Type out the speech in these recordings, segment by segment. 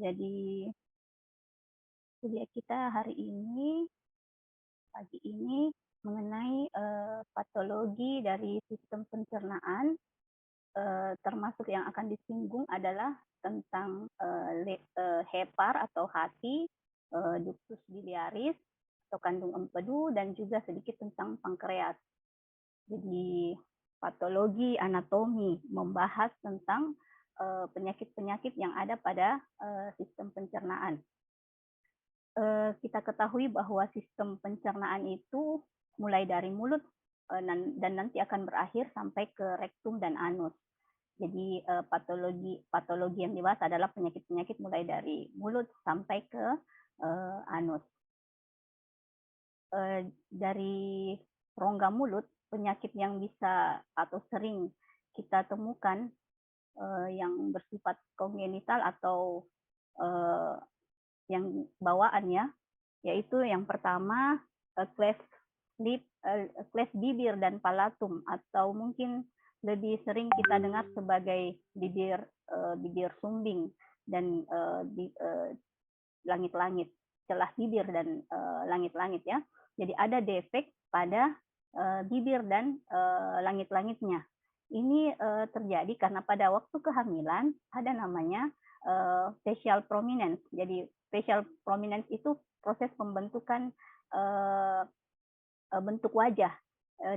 Jadi kuliah kita hari ini, pagi ini mengenai patologi dari sistem pencernaan, termasuk yang akan disinggung adalah tentang hepar atau hati, ductus biliaris atau kandung empedu, dan juga sedikit tentang pankreas. Jadi patologi anatomi membahas tentang penyakit-penyakit yang ada pada sistem pencernaan. Kita ketahui bahwa sistem pencernaan itu mulai dari mulut dan nanti akan berakhir sampai ke rektum dan anus. Jadi patologi yang dibahas adalah penyakit-penyakit mulai dari mulut sampai ke anus. Dari rongga mulut, penyakit yang bisa atau sering kita temukan yang bersifat kongenital atau yang bawaannya, yaitu yang pertama cleft bibir dan palatum, atau mungkin lebih sering kita dengar sebagai bibir sumbing dan langit-langit, celah bibir dan langit-langit ya. Jadi ada defek pada bibir dan langit-langitnya. Ini terjadi karena pada waktu kehamilan ada namanya facial prominence. Jadi facial prominence itu proses pembentukan bentuk wajah.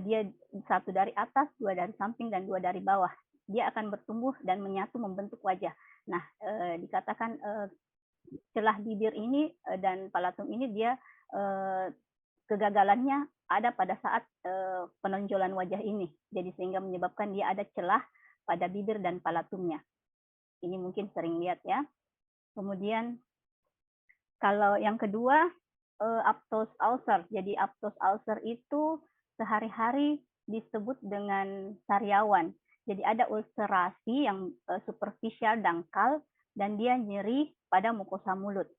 Dia satu dari atas, dua dari samping, dan dua dari bawah. Dia akan bertumbuh dan menyatu membentuk wajah. Nah, dikatakan celah bibir ini dan palatum ini dia kegagalannya ada pada saat penonjolan wajah ini. Jadi sehingga menyebabkan dia ada celah pada bibir dan palatumnya. Ini mungkin sering lihat ya. Kemudian kalau yang kedua, aphthous ulcer. Jadi aphthous ulcer itu sehari-hari disebut dengan sariawan. Jadi ada ulcerasi yang superficial dangkal dan dia nyeri pada mukosa mulut.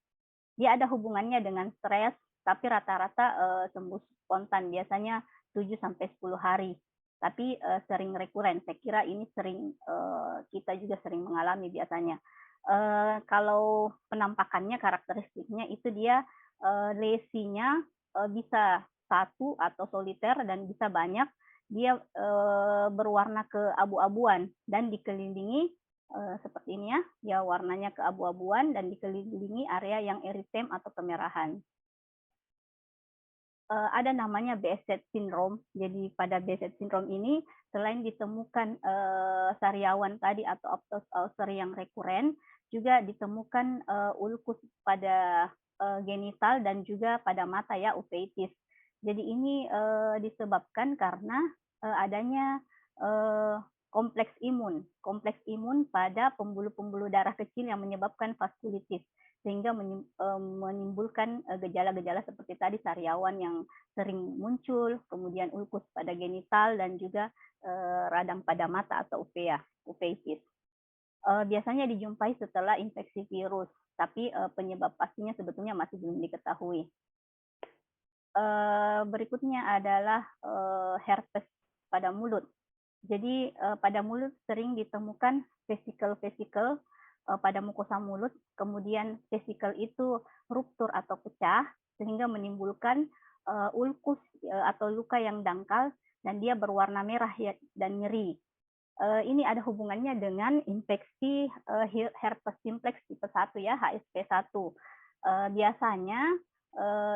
Dia ada hubungannya dengan stres, tapi rata-rata sembuh spontan, biasanya 7-10 hari. Tapi sering rekuren. Saya kira ini sering kita juga sering mengalami biasanya. Kalau penampakannya, karakteristiknya itu dia lesinya bisa satu atau soliter dan bisa banyak. Dia berwarna keabu-abuan dan dikelilingi seperti ini ya, dia warnanya keabu-abuan dan dikelilingi area yang eritem atau kemerahan. Ada namanya Behcet syndrome. Jadi pada Behcet syndrome ini selain ditemukan sariawan tadi atau aphthous ulcer yang rekuren, juga ditemukan ulkus pada genital dan juga pada mata ya, uveitis. Jadi ini disebabkan karena adanya kompleks imun pada pembuluh-pembuluh darah kecil yang menyebabkan vaskulitis, sehingga menimbulkan gejala-gejala seperti tadi sariawan yang sering muncul, kemudian ulkus pada genital dan juga radang pada mata atau uveitis. Biasanya dijumpai setelah infeksi virus, tapi penyebab pastinya sebetulnya masih belum diketahui. Berikutnya adalah herpes pada mulut. Jadi pada mulut sering ditemukan vesikel-vesikel pada mukosa mulut, kemudian vesikel itu ruptur atau pecah sehingga menimbulkan ulkus atau luka yang dangkal dan dia berwarna merah dan nyeri. Ini ada hubungannya dengan infeksi herpes simplex tipe 1 ya, HSP1. Biasanya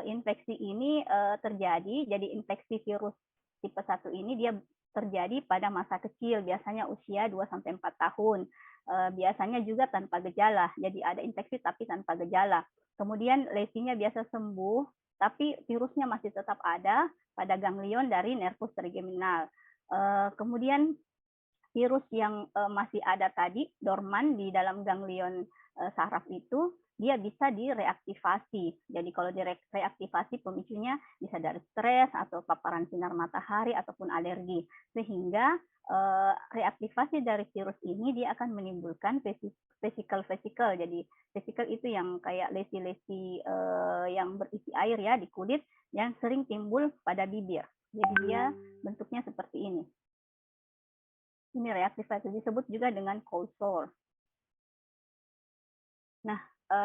infeksi ini terjadi, jadi infeksi virus tipe 1 ini dia terjadi pada masa kecil, biasanya usia 2-4 tahun. Biasanya juga tanpa gejala, jadi ada infeksi tapi tanpa gejala. Kemudian lesinya biasa sembuh, tapi virusnya masih tetap ada pada ganglion dari nervus trigeminal. Kemudian virus yang masih ada tadi, dorman di dalam ganglion saraf itu, dia bisa direaktivasi. Jadi kalau direaktivasi pemicunya bisa dari stres atau paparan sinar matahari ataupun alergi. Sehingga reaktivasi dari virus ini dia akan menimbulkan vesikel-vesikel. Jadi vesikel itu yang kayak lesi-lesi yang berisi air ya di kulit yang sering timbul pada bibir. Jadi dia bentuknya seperti ini. Ini reaktivasi disebut juga dengan cold sore. Nah,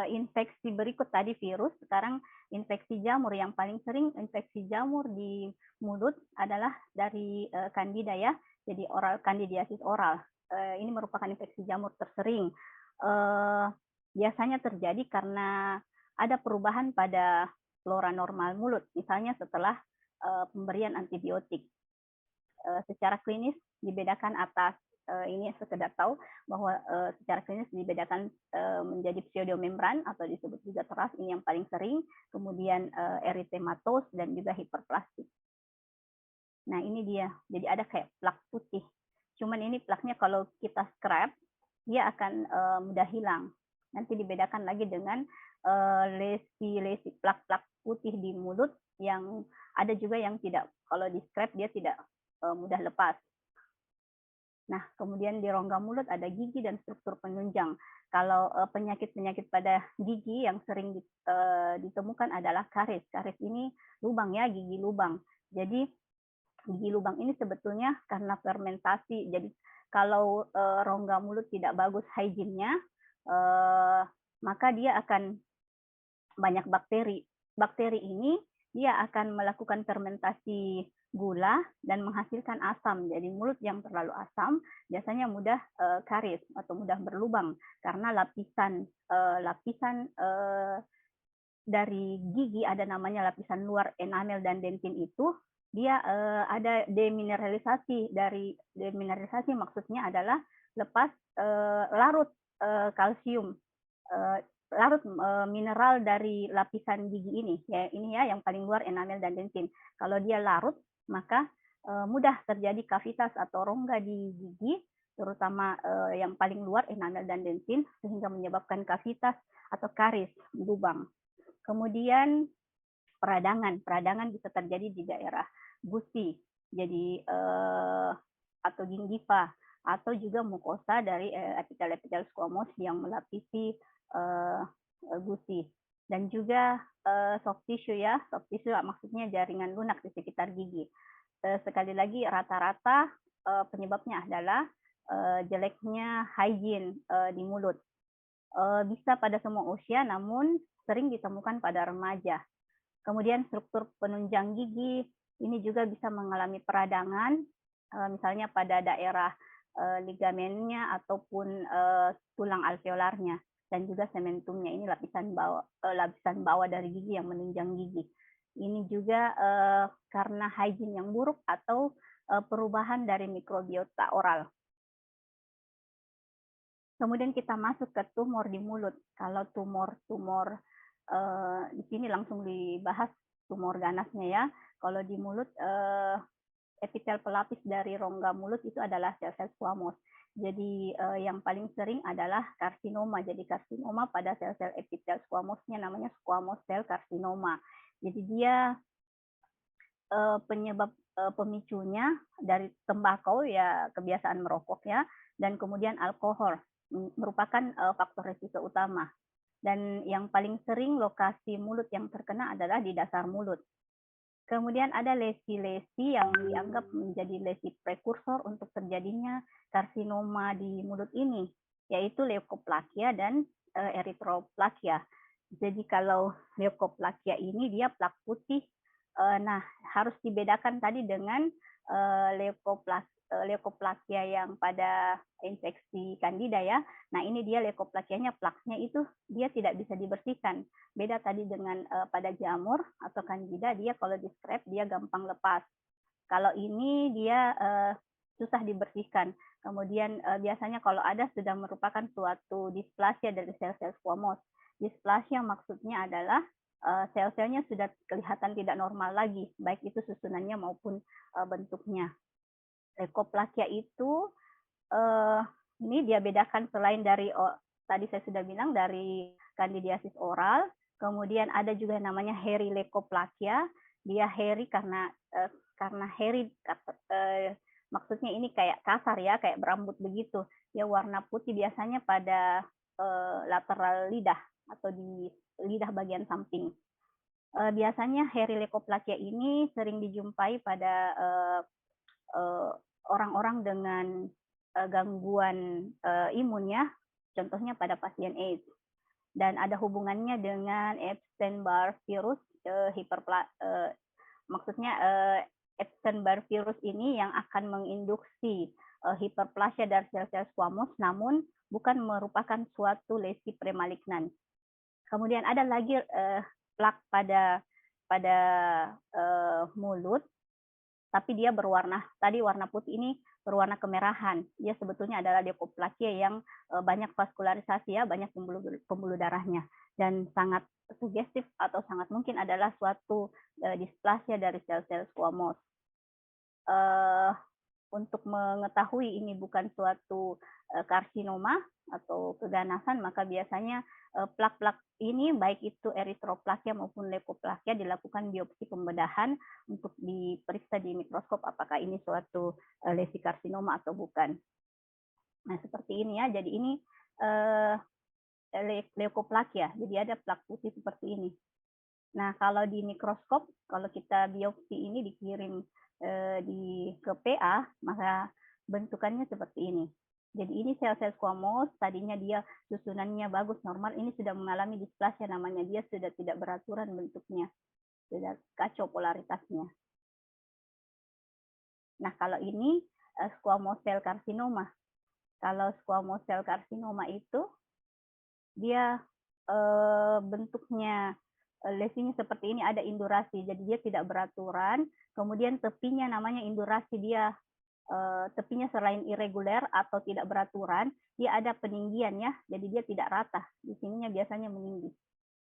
infeksi berikut tadi virus, sekarang infeksi jamur. Yang paling sering infeksi jamur di mulut adalah dari Candida ya, jadi oral candidiasis oral. Ini merupakan infeksi jamur tersering. Eh, Biasanya terjadi karena ada perubahan pada flora normal mulut, misalnya setelah pemberian antibiotik. Secara klinis dibedakan atas ini sekedar tahu bahwa secara klinis dibedakan menjadi pseudomembran atau disebut juga teras, ini yang paling sering, kemudian erythematos dan juga hiperplastik. Nah ini dia, jadi ada kayak plak putih. Cuman ini plaknya kalau kita scrap, dia akan mudah hilang. Nanti dibedakan lagi dengan lesi-lesi plak-plak putih di mulut yang ada juga yang tidak, kalau di scrap dia tidak mudah lepas. Nah, kemudian di rongga mulut ada gigi dan struktur penunjang. Kalau penyakit-penyakit pada gigi yang sering ditemukan adalah karies. Karies ini lubang ya, gigi lubang. Jadi gigi lubang ini sebetulnya karena fermentasi. Jadi kalau rongga mulut tidak bagus hygiene-nya, maka dia akan banyak bakteri. Bakteri ini dia akan melakukan fermentasi gula dan menghasilkan asam. Jadi mulut yang terlalu asam biasanya mudah karies atau mudah berlubang karena lapisan dari gigi ada namanya lapisan luar enamel dan dentin itu dia ada demineralisasi. Dari demineralisasi maksudnya adalah lepas larut kalsium, larut mineral dari lapisan gigi ini ya, ini ya yang paling luar enamel dan dentin. Kalau dia larut maka mudah terjadi kavitas atau rongga di gigi, terutama yang paling luar enamel dan dentin, sehingga menyebabkan kavitas atau karies lubang. Kemudian peradangan bisa terjadi di daerah gusi, jadi atau gingiva, atau juga mukosa dari epitel-epitel squamous yang melapisi gusi. Dan juga soft tissue ya, soft tissue maksudnya jaringan lunak di sekitar gigi. Sekali lagi rata-rata penyebabnya adalah jeleknya hygiene di mulut. Bisa pada semua usia, namun sering ditemukan pada remaja. Kemudian struktur penunjang gigi ini juga bisa mengalami peradangan, misalnya pada daerah ligamennya ataupun tulang alveolarnya, dan juga sementumnya, ini lapisan bawah dari gigi yang menunjang gigi. Ini juga karena hygiene yang buruk atau perubahan dari mikrobiota oral. Kemudian kita masuk ke tumor di mulut. Kalau tumor di sini langsung dibahas tumor ganasnya ya. Kalau di mulut epitel pelapis dari rongga mulut itu adalah sel-sel squamous. Jadi yang paling sering adalah karsinoma. Jadi karsinoma pada sel-sel epitel squamosnya namanya squamous cell karsinoma. Jadi dia penyebab pemicunya dari tembakau ya, kebiasaan merokok ya, dan kemudian alkohol merupakan faktor risiko utama. Dan yang paling sering lokasi mulut yang terkena adalah di dasar mulut. Kemudian ada lesi-lesi yang dianggap menjadi lesi prekursor untuk terjadinya karsinoma di mulut ini, yaitu leukoplakia dan eritroplakia. Jadi kalau leukoplakia ini dia plak putih. Nah, harus dibedakan tadi dengan leukoplakia yang pada infeksi Candida ya. Nah, ini dia leukoplakianya, plaknya itu dia tidak bisa dibersihkan. Beda tadi dengan pada jamur atau Candida, dia kalau di scrap dia gampang lepas. Kalau ini dia susah dibersihkan. Kemudian biasanya kalau ada sudah merupakan suatu displasia dari sel-sel squamous. Displasia maksudnya adalah sel-selnya sudah kelihatan tidak normal lagi, baik itu susunannya maupun bentuknya. Leukoplakia itu ini dia bedakan selain dari tadi saya sudah bilang dari candidiasis oral, kemudian ada juga yang namanya hairy leukoplakia. Dia hairy karena hairy maksudnya ini kayak kasar ya, kayak berambut begitu. Dia warna putih biasanya pada lateral lidah atau di lidah bagian samping. Biasanya hairy leukoplakia ini sering dijumpai pada orang-orang dengan gangguan imun ya, contohnya pada pasien AIDS. dan ada hubungannya dengan Epstein-Barr virus, maksudnya Epstein-Barr virus ini yang akan menginduksi hiperplasia dari sel-sel squamous, namun bukan merupakan suatu lesi premalignan. Kemudian ada lagi plak pada mulut, tapi dia berwarna, tadi warna putih ini berwarna kemerahan. Dia sebetulnya adalah leukoplakia yang banyak vaskularisasi, ya, banyak pembuluh darahnya, dan sangat sugestif atau sangat mungkin adalah suatu displasia dari sel-sel squamous. Untuk mengetahui ini bukan suatu karsinoma atau keganasan, maka biasanya plak-plak ini, baik itu eritroplakia maupun leukoplakia, dilakukan biopsi pembedahan untuk diperiksa di mikroskop apakah ini suatu lesi karsinoma atau bukan. Nah, seperti ini ya. Jadi ini leukoplakia. Jadi ada plak putih seperti ini. Nah, kalau di mikroskop, kalau kita biopsi ini dikirim ke PA, maka bentukannya seperti ini. Jadi ini sel-sel squamous, tadinya dia susunannya bagus, normal, ini sudah mengalami displasia, namanya dia sudah tidak beraturan bentuknya, sudah kacau polaritasnya. Nah, kalau ini squamous cell carcinoma. Kalau squamous cell carcinoma itu dia bentuknya lesinya seperti ini, ada indurasi, jadi dia tidak beraturan. Kemudian tepinya namanya indurasi, dia tepinya selain irregular atau tidak beraturan, dia ada peninggian, ya, jadi dia tidak rata. Di sininya biasanya meninggi.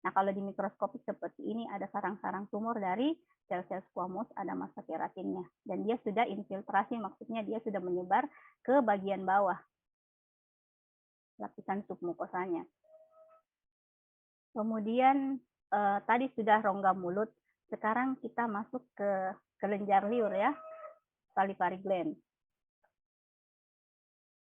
Nah, kalau di mikroskopik seperti ini ada sarang-sarang tumor dari sel-sel squamous, ada massa keratinnya, dan dia sudah infiltrasi, maksudnya dia sudah menyebar ke bagian bawah lapisan submukosanya. Kemudian tadi sudah rongga mulut, sekarang kita masuk ke kelenjar liur, ya, salivary gland.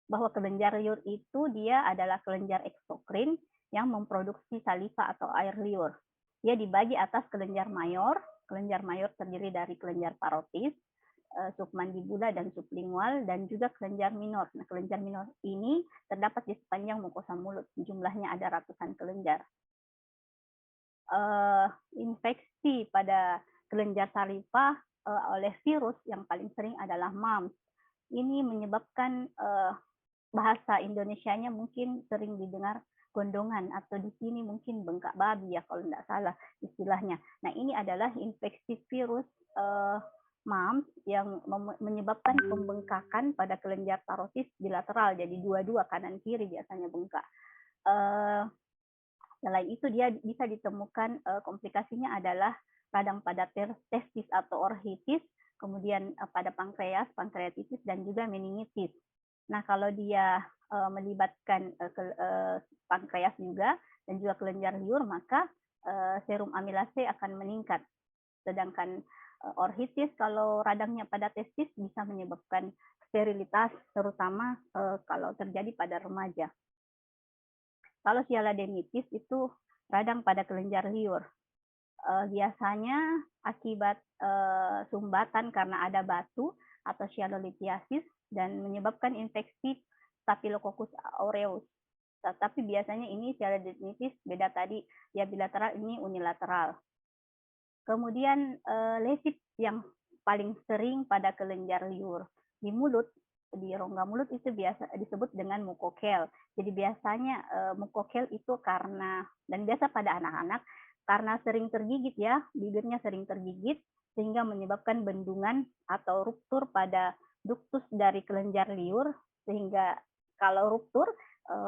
Bahwa kelenjar liur itu dia adalah kelenjar eksokrin yang memproduksi saliva atau air liur. Dia dibagi atas kelenjar mayor. Kelenjar mayor terdiri dari kelenjar parotis, submandibula dan sublingual, dan juga kelenjar minor. Nah, kelenjar minor ini terdapat di sepanjang mukosa mulut. Jumlahnya ada ratusan kelenjar. Infeksi pada kelenjar saliva oleh virus yang paling sering adalah mumps. Ini menyebabkan bahasa Indonesianya mungkin sering didengar gondongan, atau di sini mungkin bengkak babi, ya, kalau tidak salah istilahnya. Nah, ini adalah infeksi virus mumps yang menyebabkan pembengkakan pada kelenjar parotis bilateral, jadi dua-dua, kanan kiri biasanya bengkak. Selain itu, dia bisa ditemukan komplikasinya adalah radang pada testis atau orhitis, kemudian pada pankreas, pankreatitis, dan juga meningitis. Nah, kalau dia melibatkan pankreas juga dan juga kelenjar liur, maka serum amilase akan meningkat. Sedangkan orhitis, kalau radangnya pada testis, bisa menyebabkan sterilitas, terutama kalau terjadi pada remaja. Kalau sialadenitis itu radang pada kelenjar liur. Biasanya akibat sumbatan karena ada batu atau sialolithiasis dan menyebabkan infeksi Staphylococcus aureus. Tapi biasanya ini sialadenitis, beda tadi, ya bilateral, ini unilateral. Kemudian lesi yang paling sering pada kelenjar liur di mulut, di rongga mulut, itu biasa disebut dengan mukokel. Jadi biasanya mukokel itu karena, dan biasa pada anak-anak, karena sering tergigit, ya, bibirnya sering tergigit, sehingga menyebabkan bendungan atau ruptur pada duktus dari kelenjar liur, sehingga kalau ruptur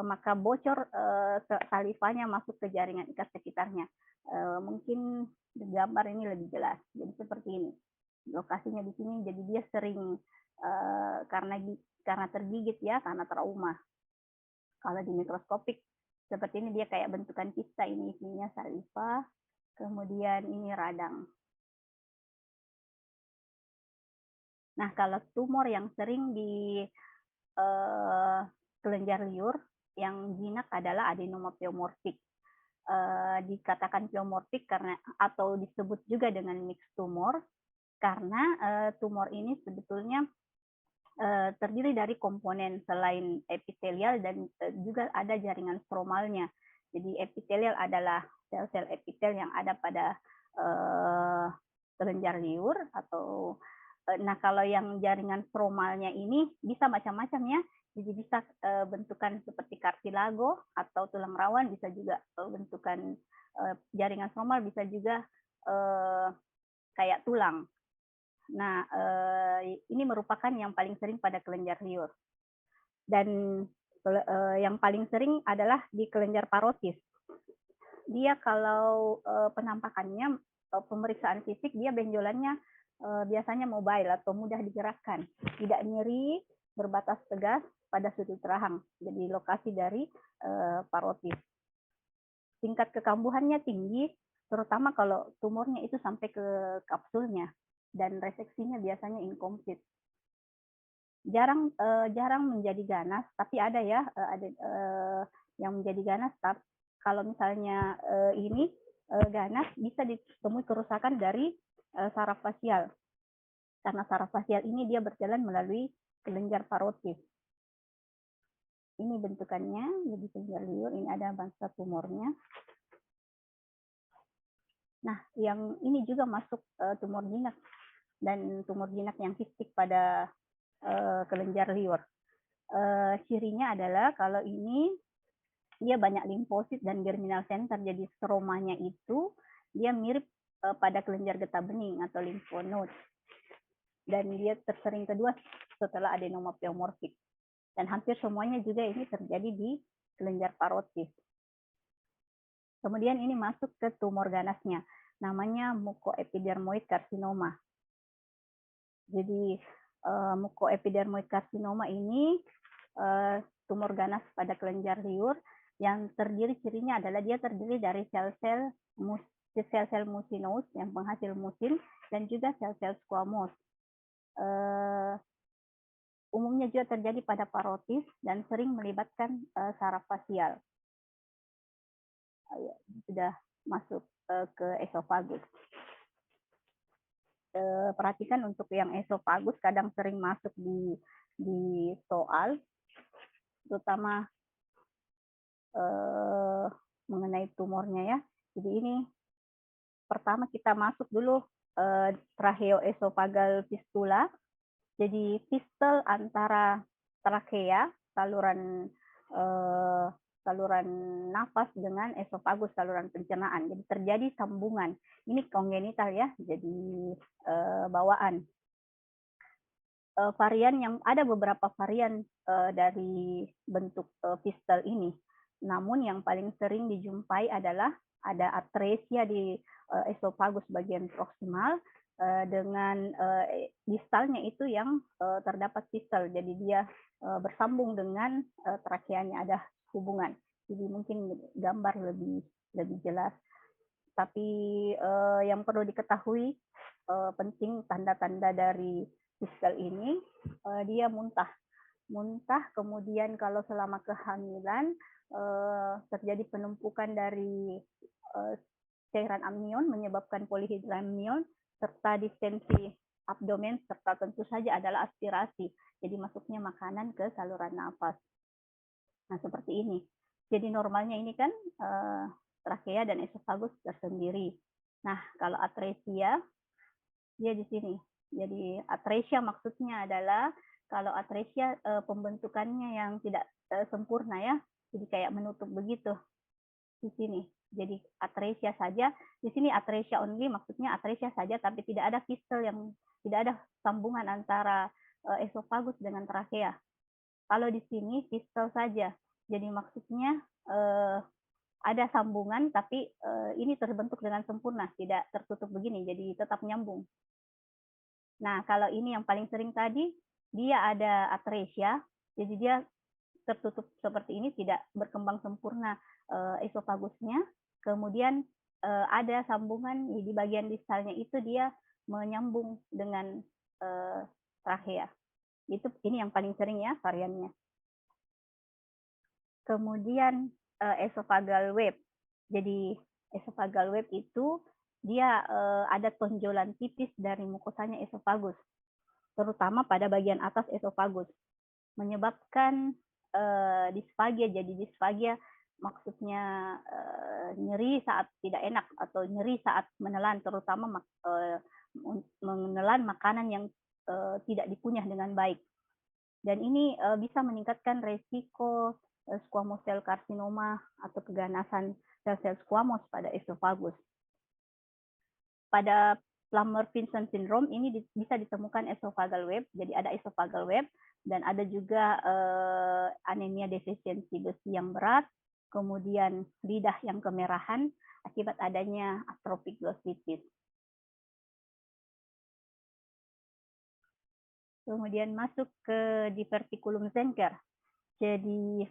maka bocor salivanya masuk ke jaringan ikat sekitarnya. Mungkin di gambar ini lebih jelas. Jadi seperti ini lokasinya di sini. Jadi dia sering karena tergigit, ya, karena trauma. Kalau di mikroskopik seperti ini, dia kayak bentukan kista, ini isinya saliva, kemudian ini radang. Nah, kalau tumor yang sering di kelenjar liur yang jinak adalah adenoma pleomorfik. Dikatakan pleomorfik karena, atau disebut juga dengan mixed tumor, karena tumor ini sebetulnya terdiri dari komponen selain epitelial dan juga ada jaringan stromalnya. Jadi epitelial adalah sel-sel epitel yang ada pada kelenjar liur atau nah kalau yang jaringan stromalnya ini bisa macam-macam ya. Jadi bisa bentukan seperti kartilago atau tulang rawan, bisa juga bentukan jaringan stromal, bisa juga kayak tulang. Nah, ini merupakan yang paling sering pada kelenjar liur. Dan yang paling sering adalah di kelenjar parotis. Dia kalau penampakannya, pemeriksaan fisik, dia benjolannya biasanya mobile atau mudah digerakkan, tidak nyeri, berbatas tegas pada sudut rahang. Jadi lokasi dari parotis. Tingkat kekambuhannya tinggi, terutama kalau tumornya itu sampai ke kapsulnya, dan reseksinya biasanya incomplete. Jarang menjadi ganas, tapi ada ya ada yang menjadi ganas. Tapi kalau misalnya ini ganas, bisa ditemui kerusakan dari saraf fasial, karena saraf fasial ini dia berjalan melalui kelenjar parotis. Ini bentukannya, jadi kelenjar liur, ini ada bangsa tumornya. Nah, yang ini juga masuk tumor jinak, dan tumor jinak yang kistik pada kelenjar liur. Cirinya adalah kalau ini dia banyak limfosit dan germinal center, jadi stromanya itu dia mirip pada kelenjar getah bening atau lymphonodes. Dan dia tersering kedua setelah adenoma pleomorfik. Dan hampir semuanya juga ini terjadi di kelenjar parotis. Kemudian ini masuk ke tumor ganasnya, namanya mucoepidermoid carcinoma. Jadi mucoepidermoid carcinoma ini tumor ganas pada kelenjar liur yang cirinya adalah dia terdiri dari sel-sel mucinous yang penghasil mucin dan juga sel-sel squamous. Umumnya juga terjadi pada parotis dan sering melibatkan saraf fasial. Sudah masuk ke esofagus. Perhatikan untuk yang esofagus kadang sering masuk di soal, terutama mengenai tumornya ya. Jadi ini pertama kita masuk dulu tracheoesophageal fistula. Jadi fistel antara trakea, saluran nafas, dengan esofagus, saluran pencernaan. Jadi terjadi sambungan. Ini kongenital ya, jadi bawaan. Varian yang ada beberapa varian dari bentuk fistel ini. Namun yang paling sering dijumpai adalah ada atresia di esofagus bagian proksimal, dengan distalnya itu yang terdapat fistel. Jadi dia bersambung dengan trakeanya, ada hubungan. Jadi mungkin gambar lebih jelas. Tapi yang perlu diketahui penting tanda-tanda dari fistel ini, dia muntah, kemudian kalau selama kehamilan terjadi penumpukan dari cairan amnion menyebabkan polyhydramnion, serta distensi abdomen, serta tentu saja adalah aspirasi, jadi masuknya makanan ke saluran nafas. Nah, seperti ini. Jadi normalnya ini kan trakea dan esofagus tersendiri. Nah, kalau atresia, dia di sini. Jadi atresia maksudnya adalah kalau atresia pembentukannya yang tidak sempurna ya, jadi kayak menutup begitu di sini. Jadi atresia saja, di sini atresia only, maksudnya atresia saja, tapi tidak ada fistel, yang tidak ada sambungan antara esofagus dengan trakea. Kalau di sini fistel saja, jadi maksudnya ada sambungan, tapi ini terbentuk dengan sempurna, tidak tertutup begini, jadi tetap nyambung. Nah, kalau ini yang paling sering tadi, dia ada atresia, jadi dia tertutup seperti ini, tidak berkembang sempurna esofagusnya. Kemudian ada sambungan di bagian distalnya, itu dia menyambung dengan trakea. Ini yang paling sering ya variannya. Kemudian esophageal web. Jadi esophageal web itu dia ada tonjolan tipis dari mukosanya esofagus, terutama pada bagian atas esofagus, menyebabkan disfagia. Jadi disfagia maksudnya nyeri saat tidak enak atau nyeri saat menelan, terutama menelan makanan yang tidak dikunyah dengan baik. Dan ini bisa meningkatkan resiko squamous cell carcinoma atau keganasan sel-sel squamous pada esofagus. Pada Plummer-Vinson syndrome ini bisa ditemukan esophageal web, jadi ada esophageal web, dan ada juga anemia defisiensi besi yang berat, kemudian lidah yang kemerahan akibat adanya atrophic glossitis. Kemudian masuk ke diverticulum Zenker. Jadi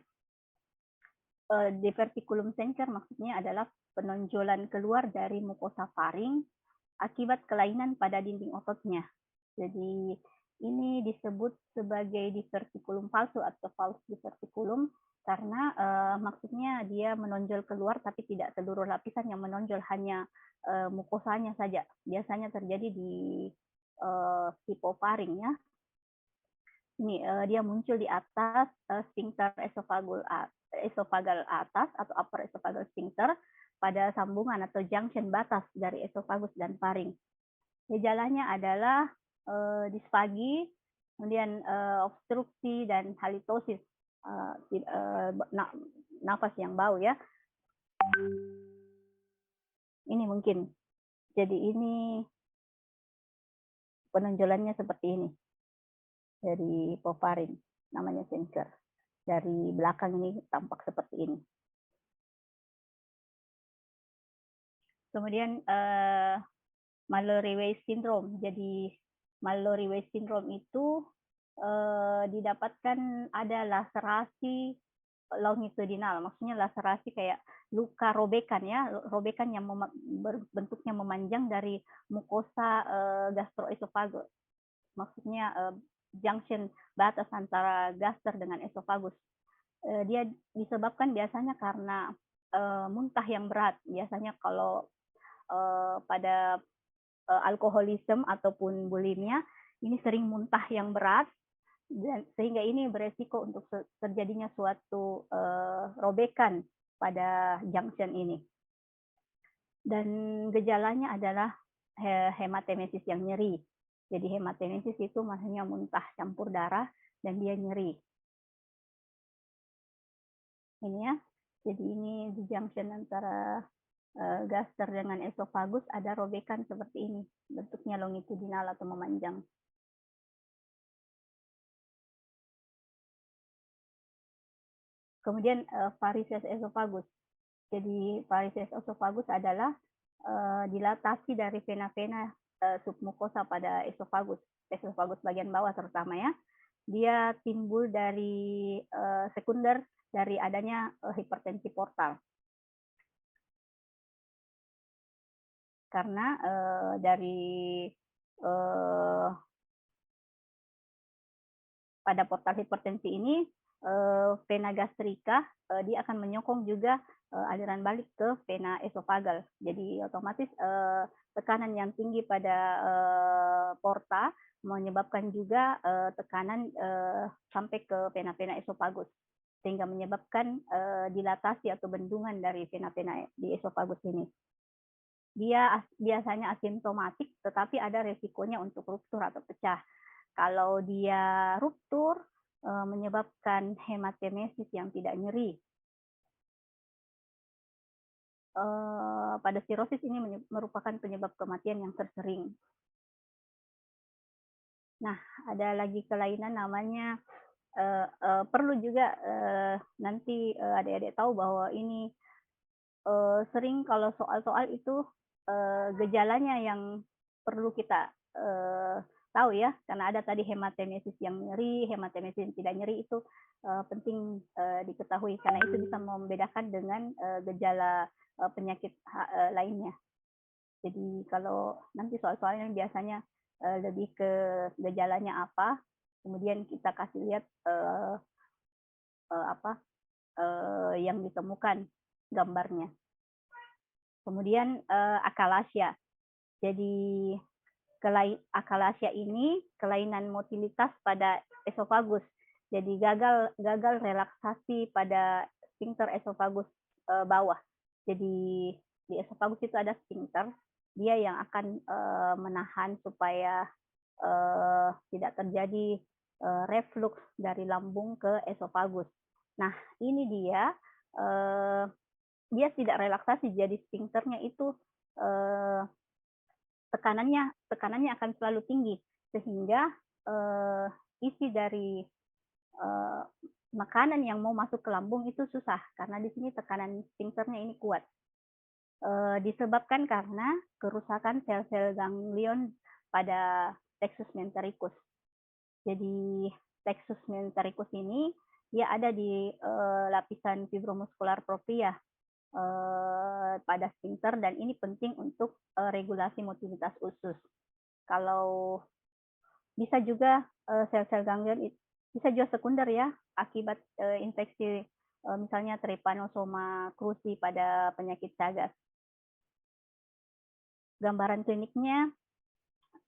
diverticulum Zenker maksudnya adalah penonjolan keluar dari mukosa faring akibat kelainan pada dinding ototnya. Jadi ini disebut sebagai diverticulum palsu atau false diverticulum karena maksudnya dia menonjol keluar tapi tidak seluruh lapisan yang menonjol, hanya mukosanya saja. Biasanya terjadi di hipofaring ya. Ini dia muncul di atas sphincter esofagal atas atau upper esophageal sphincter pada sambungan atau junction batas dari esofagus dan faring. Gejalanya adalah disfagi, kemudian obstruksi dan halitosis, nafas yang bau ya. Ini mungkin. Jadi ini penonjolannya seperti ini. Dari hipofaring, namanya Zenker. Dari belakang ini tampak seperti ini. Kemudian Mallory-Weiss syndrome. Jadi Mallory-Weiss syndrome itu didapatkan ada laserasi longitudinal, maksudnya laserasi kayak luka robekan ya, robekan yang bentuknya memanjang dari mukosa gastroesophagus. Maksudnya junction batas antara gaster dengan esofagus. Dia disebabkan biasanya karena muntah yang berat. Biasanya kalau pada alkoholisme ataupun bulimia, ini sering muntah yang berat, dan sehingga ini beresiko untuk terjadinya suatu robekan pada junction ini. Dan gejalanya adalah hematemesis yang nyeri. Jadi hematemesis itu maksudnya muntah campur darah dan dia nyeri. Ini ya. Jadi ini di junction antara gaster dengan esofagus ada robekan seperti ini. Bentuknya longitudinal atau memanjang. Kemudian varises esofagus. Jadi varises esofagus adalah dilatasi dari vena-vena submukosa pada esofagus bagian bawah terutama ya. Dia timbul dari sekunder dari adanya hipertensi portal. Karena dari pada portal hipertensi ini vena gastrika dia akan menyokong juga aliran balik ke vena esofagal. Jadi otomatis tekanan yang tinggi pada porta menyebabkan juga tekanan sampai ke vena-vena esofagus, sehingga menyebabkan dilatasi atau bendungan dari vena-vena di esofagus ini. Dia biasanya asimptomatik, tetapi ada resikonya untuk ruptur atau pecah. Kalau dia ruptur, menyebabkan hematemesis yang tidak nyeri. Pada sirosis ini merupakan penyebab kematian yang tersering. Nah, ada lagi kelainan namanya, perlu juga nanti adik-adik tahu bahwa ini sering kalau soal-soal itu gejalanya yang perlu kita tahu ya, karena ada tadi hematemesis yang nyeri, hematemesis yang tidak nyeri, itu penting diketahui karena itu bisa membedakan dengan gejala penyakit lainnya. Jadi kalau nanti soal-soalnya biasanya lebih ke gejalanya apa, kemudian kita kasih lihat yang ditemukan gambarnya. Kemudian akalasia. Jadi akalasia ini kelainan motilitas pada esofagus. Jadi gagal relaksasi pada sphincter esofagus bawah. Jadi di esofagus itu ada sphincter, dia yang akan menahan supaya tidak terjadi reflux dari lambung ke esofagus. Nah, ini dia tidak relaksasi, jadi sphincternya itu tekanannya akan selalu tinggi, sehingga isi dari makanan yang mau masuk ke lambung itu susah, karena di sini tekanan sphincternya ini kuat. Disebabkan karena kerusakan sel-sel ganglion pada plexus mentoricus. Jadi plexus mentoricus ini dia ada di lapisan fibromuskular propria pada sphincter, dan ini penting untuk regulasi motilitas usus. Kalau bisa juga sel-sel ganglion bisa juga sekunder ya akibat infeksi misalnya Trypanosoma cruzi pada penyakit Chagas. Gambaran kliniknya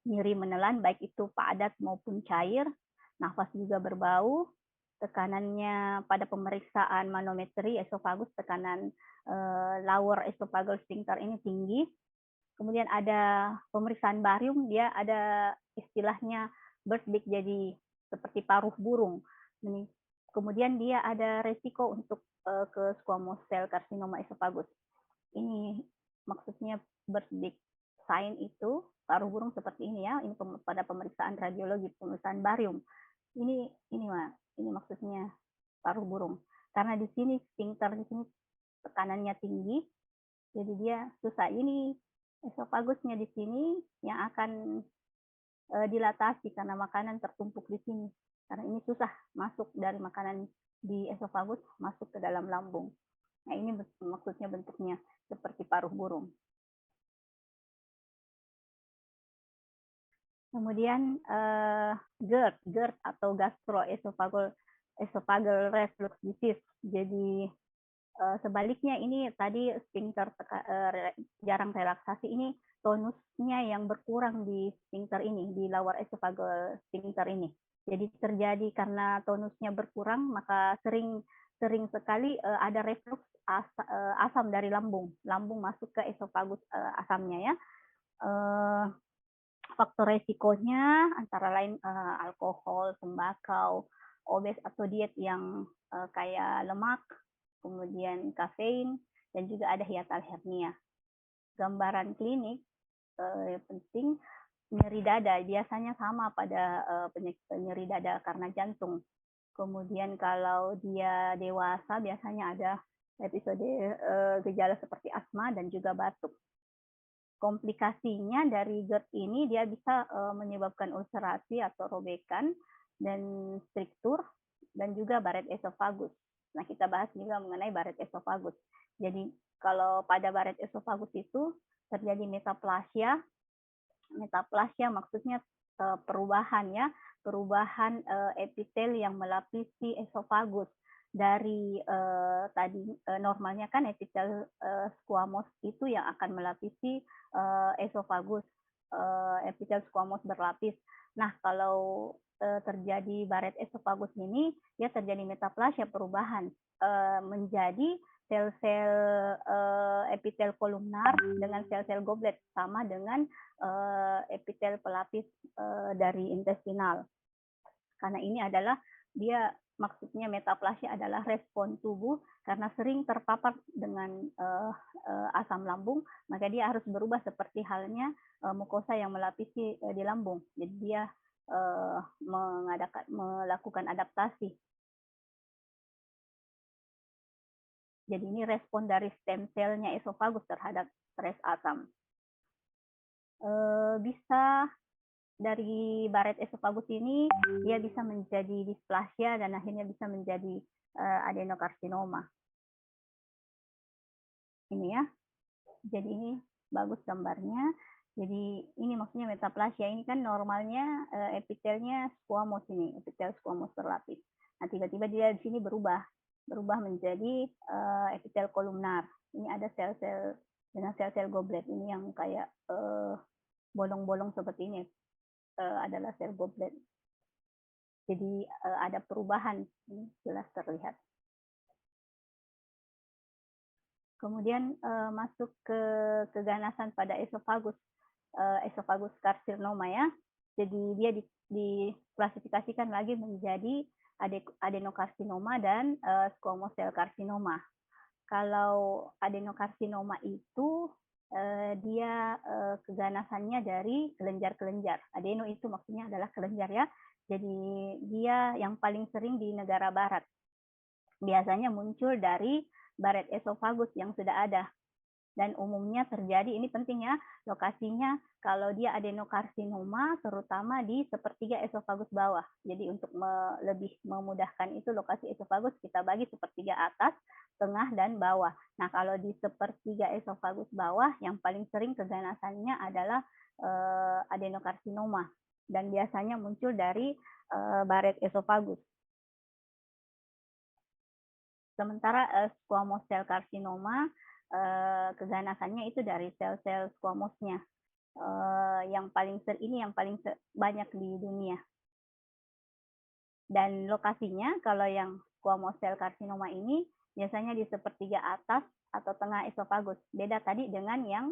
nyeri menelan baik itu padat maupun cair, nafas juga berbau, tekanannya pada pemeriksaan manometri esofagus, tekanan lower esophageal sphincter ini tinggi. Kemudian ada pemeriksaan barium, dia ada istilahnya birthday, jadi seperti paruh burung. Kemudian dia ada resiko untuk ke squamous cell carcinoma esophagus. Ini maksudnya birthday sign itu paruh burung seperti ini ya. Ini pada pemeriksaan radiologi, pemeriksaan barium. Ini maksudnya paruh burung. Karena di sini sphincter di sini tekanannya tinggi, jadi dia susah. Ini esofagusnya di sini yang akan dilatasi karena makanan tertumpuk di sini. Karena ini susah masuk dari makanan di esofagus masuk ke dalam lambung. Nah, ini maksudnya bentuknya seperti paruh burung. Kemudian GERD atau gastroesophageal reflux disease. Jadi sebaliknya, ini tadi sphincter jarang relaksasi, ini tonusnya yang berkurang di sphincter ini, di lower esophageal sphincter ini. Jadi terjadi karena tonusnya berkurang, maka sering sekali ada reflux asam dari lambung masuk ke esofagus asamnya ya. Faktor resikonya antara lain alkohol, tembakau, obes atau diet yang kayak lemak, kemudian kafein, dan juga ada hiatal hernia. Gambaran klinik penting, nyeri dada biasanya sama pada penyakit nyeri dada karena jantung. Kemudian kalau dia dewasa biasanya ada episode gejala seperti asma dan juga batuk. Komplikasinya dari GERD ini dia bisa menyebabkan ulcerasi atau robekan dan striktur dan juga baret esofagus. Nah, kita bahas juga mengenai baret esofagus. Jadi kalau pada baret esofagus itu terjadi metaplasia. Metaplasia maksudnya perubahan epitel yang melapisi esofagus. Dari tadi normalnya kan epitel squamous itu yang akan melapisi esofagus, epitel squamous berlapis. Nah, kalau terjadi baret esofagus ini, dia terjadi metaplasia, perubahan menjadi sel-sel epitel kolumnar dengan sel-sel goblet, sama dengan epitel pelapis dari intestinal. Karena ini adalah maksudnya metaplasia adalah respon tubuh karena sering terpapar dengan asam lambung, maka dia harus berubah seperti halnya mukosa yang melapisi di lambung. Jadi dia melakukan adaptasi. Jadi ini respon dari stem selnya esofagus terhadap stres asam. Bisa dari baret esofagus ini dia bisa menjadi displasia dan akhirnya bisa menjadi adenokarsinoma. Ini ya. Jadi ini bagus gambarnya. Jadi ini maksudnya metaplasia, ini kan normalnya epitelnya squamous, ini epitel squamous berlapis. Nah, tiba-tiba dia di sini berubah menjadi epitel kolumnar. Ini ada sel-sel dengan sel-sel goblet ini yang kayak bolong-bolong seperti ini adalah sel goblet. Jadi ada perubahan, ini jelas terlihat. kemudian masuk ke keganasan pada esophagus, esophagus carcinoma ya. Jadi dia diklasifikasikan lagi menjadi adenokarsinoma dan squamous cell carcinoma. Kalau adenokarsinoma itu dia keganasannya dari kelenjar-kelenjar. Adeno itu maksudnya adalah kelenjar ya. Jadi dia yang paling sering di negara barat. Biasanya muncul dari baret esophagus yang sudah ada. Dan umumnya terjadi, ini penting ya, lokasinya kalau dia adenokarsinoma terutama di sepertiga esophagus bawah. Jadi untuk lebih memudahkan itu lokasi esophagus kita bagi sepertiga atas, tengah, dan bawah. Nah kalau di sepertiga esophagus bawah yang paling sering keganasannya adalah adenokarsinoma dan biasanya muncul dari baret esophagus. Sementara squamous cell carcinoma keganasannya itu dari sel-sel squamosnya yang paling banyak di dunia. Dan lokasinya kalau yang squamous cell carcinoma ini biasanya di sepertiga atas atau tengah esophagus. Beda tadi dengan yang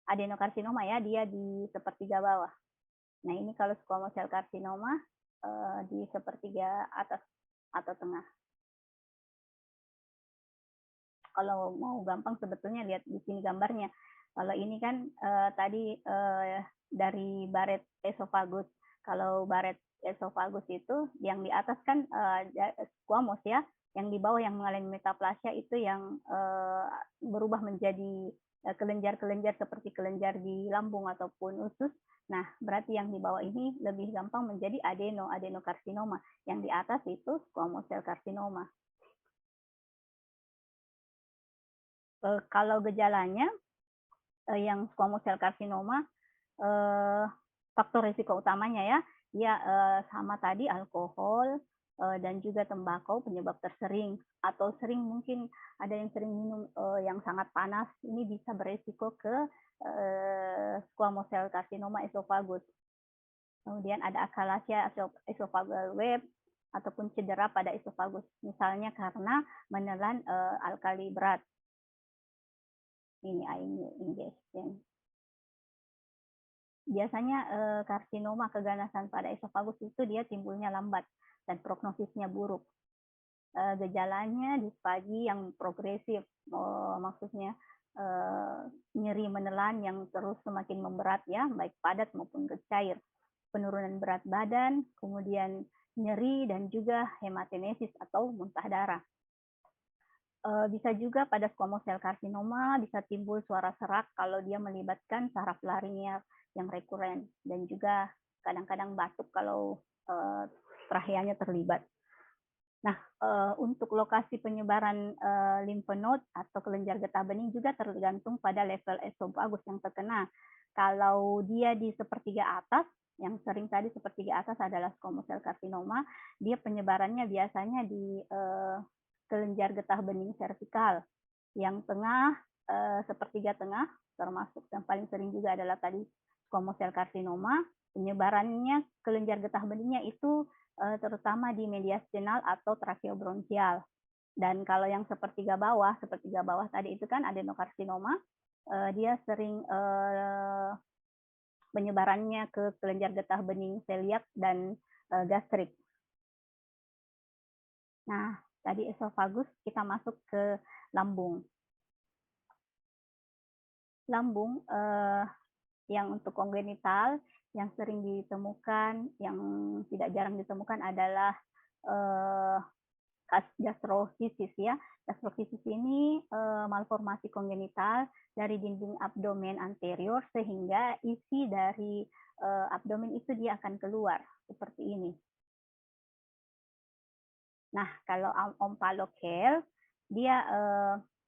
adenokarsinoma ya, dia di sepertiga bawah. Nah ini kalau squamous cell carcinoma di sepertiga atas atau tengah. Kalau mau gampang sebetulnya lihat di sini gambarnya. Kalau ini kan tadi dari baret esophagus. Kalau baret esophagus itu yang di atas kan squamous ya, yang di bawah yang mengalami metaplasia itu yang berubah menjadi kelenjar-kelenjar seperti kelenjar di lambung ataupun usus. Nah, berarti yang di bawah ini lebih gampang menjadi adenokarsinoma. Yang di atas itu squamous cell carcinoma. Kalau gejalanya yang squamous cell carcinoma, faktor risiko utamanya ya, dia sama tadi alkohol dan juga tembakau penyebab tersering, atau sering mungkin ada yang sering minum yang sangat panas, ini bisa beresiko ke squamous cell carcinoma esophagus. Kemudian ada achalasia esophageal web ataupun cedera pada esophagus, misalnya karena menelan alkali berat. Ini ingestion. Biasanya karsinoma keganasan pada esophagus itu dia timbulnya lambat dan prognosisnya buruk. Gejalanya dispagi yang progresif, maksudnya nyeri menelan yang terus semakin memberat ya, baik padat maupun cair. Penurunan berat badan, kemudian nyeri dan juga hematemesis atau muntah darah. Bisa juga pada squamous cell carcinoma bisa timbul suara serak kalau dia melibatkan saraf laringeal yang rekuren, dan juga kadang-kadang batuk kalau tracheanya terlibat. Nah, untuk lokasi penyebaran lymph atau kelenjar getah bening juga tergantung pada level esophagus yang terkena. Kalau dia di sepertiga atas, yang sering tadi sepertiga atas adalah squamous cell carcinoma, dia penyebarannya biasanya di kelenjar getah bening servikal. Yang tengah, sepertiga tengah, termasuk yang paling sering juga adalah tadi squamous cell carcinoma. Penyebarannya kelenjar getah beningnya itu terutama di mediastinal atau tracheobronchial. Dan kalau yang sepertiga bawah tadi itu kan adenokarsinoma, dia sering penyebarannya ke kelenjar getah bening celiac dan gastrik. Nah, tadi esophagus, kita masuk ke lambung. Lambung yang untuk kongenital yang sering ditemukan, yang tidak jarang ditemukan adalah gastrosisis ya. Gastrosisis ini malformasi kongenital dari dinding abdomen anterior sehingga isi dari abdomen itu dia akan keluar seperti ini. Nah, kalau omphalocele, dia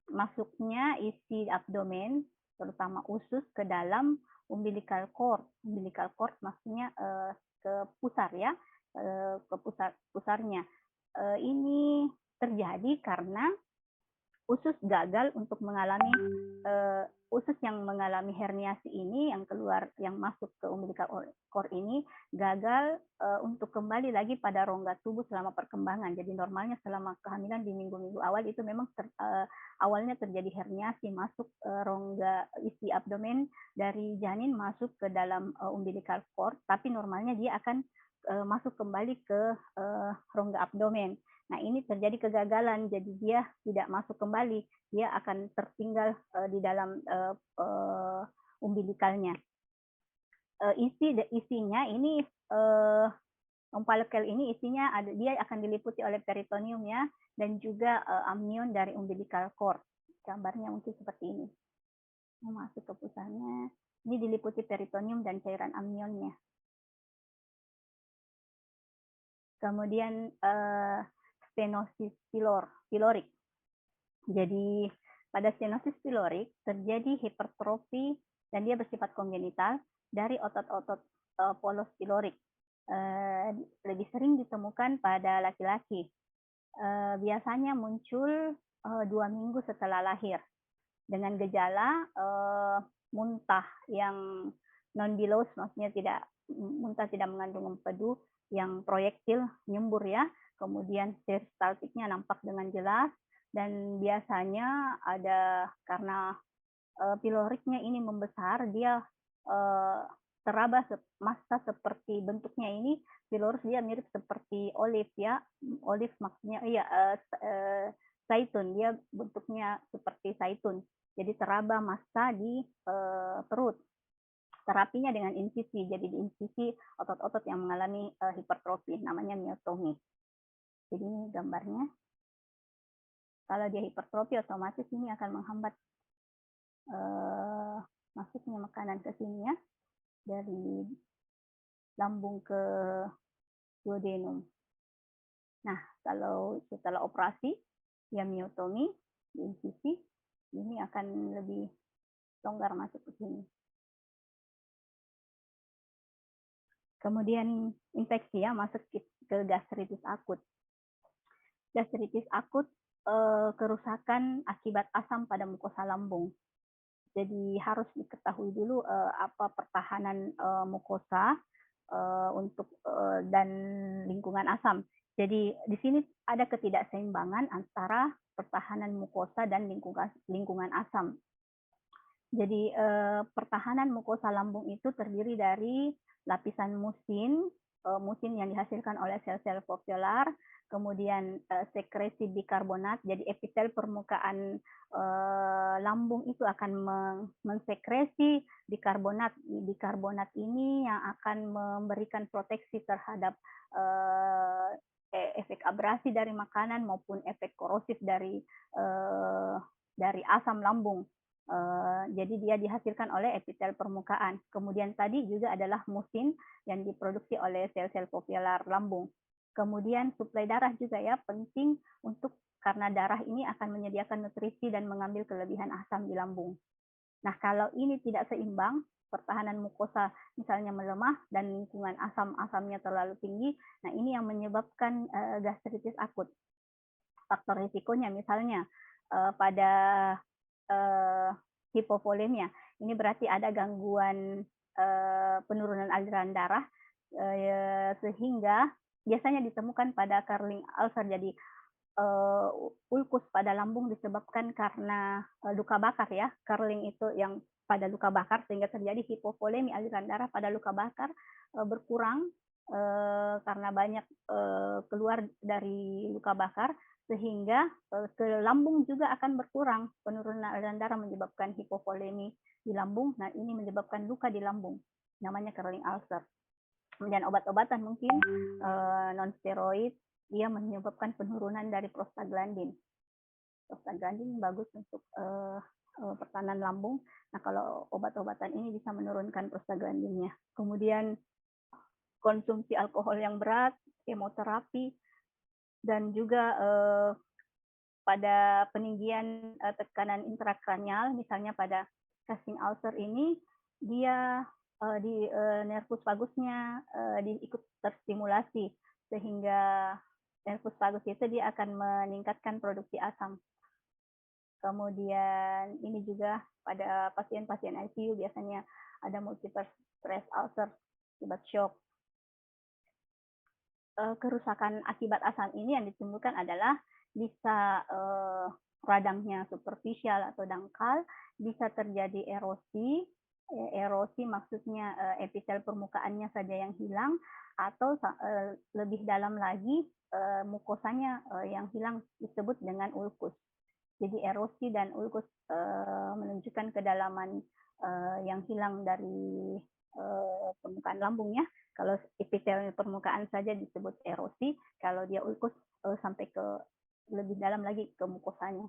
masuknya isi abdomen, terutama usus, ke dalam umbilical cord. Umbilical cord maksudnya ke pusar ya, ke pusarnya. Ini terjadi karena usus gagal untuk mengalami usus yang mengalami herniasi ini yang keluar yang masuk ke umbilical cord ini gagal untuk kembali lagi pada rongga tubuh selama perkembangan. Jadi normalnya selama kehamilan di minggu-minggu awal itu memang awalnya terjadi herniasi masuk rongga isi abdomen dari janin masuk ke dalam umbilical cord, tapi normalnya dia akan masuk kembali ke rongga abdomen. Nah, ini terjadi kegagalan, jadi dia tidak masuk kembali, dia akan tertinggal di dalam umbilikalnya. Isinya ini umpalekel ini isinya dia akan diliputi oleh peritoneum ya, dan juga amnion dari umbilical cord. Gambarnya mungkin seperti ini. Masuk ke pusatnya, ini diliputi peritoneum dan cairan amnionnya. Kemudian stenosis pilorik. Jadi pada stenosis pilorik terjadi hipertrofi dan dia bersifat kongenital dari otot-otot polos pilorik. Lebih sering ditemukan pada laki-laki. Biasanya muncul 2 minggu setelah lahir dengan gejala muntah yang non-bilous, maksudnya muntah tidak mengandung empedu, yang proyektil nyembur ya, kemudian peristaltiknya nampak dengan jelas, dan biasanya ada karena piloriknya ini membesar, dia teraba massa seperti bentuknya ini pilorus, dia mirip seperti olive ya, olive maksudnya iya zaitun, dia bentuknya seperti zaitun, jadi teraba massa di perut. Terapinya dengan insisi, jadi di insisi otot-otot yang mengalami hipertrofi, namanya myotomi. Jadi ini gambarnya. Kalau dia hipertrofi, otomatis ini akan menghambat masuknya makanan ke sini ya, dari lambung ke duodenum. Nah, kalau setelah operasi, ya myotomi, di insisi, ini akan lebih longgar masuk ke sini. Kemudian infeksi ya, masuk ke gastritis akut. Gastritis akut kerusakan akibat asam pada mukosa lambung. Jadi harus diketahui dulu apa pertahanan mukosa untuk dan lingkungan asam. Jadi di sini ada ketidakseimbangan antara pertahanan mukosa dan lingkungan asam. Jadi pertahanan mukosa lambung itu terdiri dari lapisan musin, musin yang dihasilkan oleh sel-sel foveolar, kemudian sekresi bikarbonat, jadi epitel permukaan lambung itu akan mensekresi bikarbonat. Bikarbonat ini yang akan memberikan proteksi terhadap efek abrasi dari makanan maupun efek korosif dari asam lambung. Jadi dia dihasilkan oleh epitel permukaan. Kemudian tadi juga adalah musin yang diproduksi oleh sel-sel foveolar lambung. Kemudian suplai darah juga ya penting untuk karena darah ini akan menyediakan nutrisi dan mengambil kelebihan asam di lambung. Nah, kalau ini tidak seimbang, pertahanan mukosa misalnya melemah dan lingkungan asamnya terlalu tinggi, nah ini yang menyebabkan gastritis akut. Faktor risikonya misalnya pada hipovolemia. Ini berarti ada gangguan penurunan aliran darah sehingga biasanya ditemukan pada Carling ulcer. Jadi ulkus pada lambung disebabkan karena luka bakar ya. Carling itu yang pada luka bakar sehingga terjadi hipovolemi, aliran darah pada luka bakar berkurang karena banyak keluar dari luka bakar, sehingga ke lambung juga akan berkurang. Penurunan aliran darah menyebabkan hipovolemi di lambung. Nah, ini menyebabkan luka di lambung, namanya Carling ulcer. Kemudian obat-obatan mungkin non-steroid, dia menyebabkan penurunan dari prostaglandin. Prostaglandin bagus untuk pertahanan lambung. Nah, kalau obat-obatan ini bisa menurunkan prostaglandinnya. Kemudian konsumsi alkohol yang berat, kemoterapi, dan juga pada peninggian tekanan intrakranial, misalnya pada casting ulcer ini, dia di nervus vagusnya ikut terstimulasi, sehingga nervus vagus itu dia akan meningkatkan produksi asam. Kemudian ini juga pada pasien-pasien ICU biasanya ada multiple stress ulcer akibat shock. Kerusakan akibat asam ini yang ditimbulkan adalah bisa radangnya superficial atau dangkal, bisa terjadi erosi. Erosi maksudnya epitel permukaannya saja yang hilang, atau lebih dalam lagi mukosanya yang hilang disebut dengan ulkus. Jadi erosi dan ulkus menunjukkan kedalaman yang hilang dari permukaan lambungnya. Kalau epitel permukaan saja disebut erosi, kalau dia ulkus sampai ke lebih dalam lagi ke mukosanya.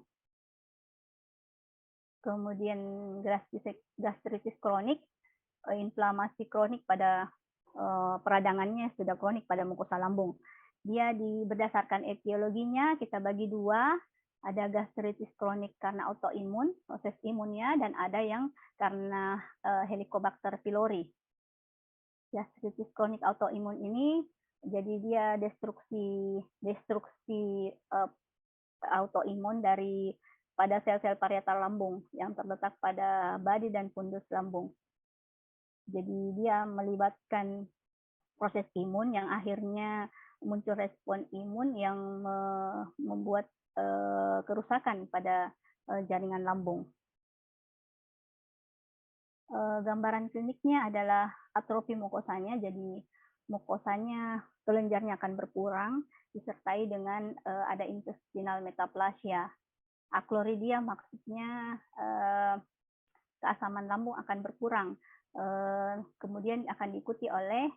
Kemudian gastritis kronik, inflamasi kronik pada peradangannya sudah kronik pada mukosa lambung. Dia berdasarkan etiologinya kita bagi dua, ada gastritis kronik karena autoimun, proses imunnya, dan ada yang karena Helicobacter pylori. Gastritis kronik autoimun ini jadi dia destruksi autoimun pada sel-sel parietal lambung yang terletak pada badi dan fundus lambung. Jadi dia melibatkan proses imun yang akhirnya muncul respon imun yang membuat kerusakan pada jaringan lambung. Gambaran kliniknya adalah atrofi mukosanya, jadi mukosanya kelenjarnya akan berkurang disertai dengan ada intestinal metaplasia. Achloridia maksudnya keasaman lambung akan berkurang, kemudian akan diikuti oleh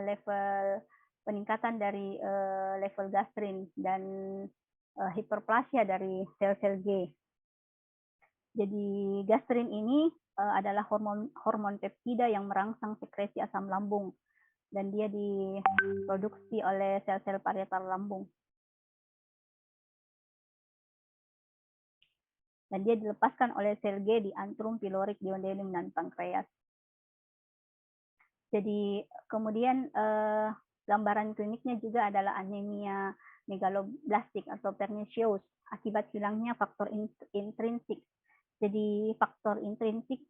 level peningkatan dari level gastrin dan hiperplasia dari sel-sel G. Jadi gastrin ini adalah hormon peptida yang merangsang sekresi asam lambung, dan dia diproduksi oleh sel-sel parietal lambung. Dan dia dilepaskan oleh sel G di antrum, pilorik, duodenum, dan pankreas. Jadi kemudian gambaran kliniknya juga adalah anemia megaloblastik atau pernicious akibat hilangnya faktor intrinsik. Jadi faktor intrinsik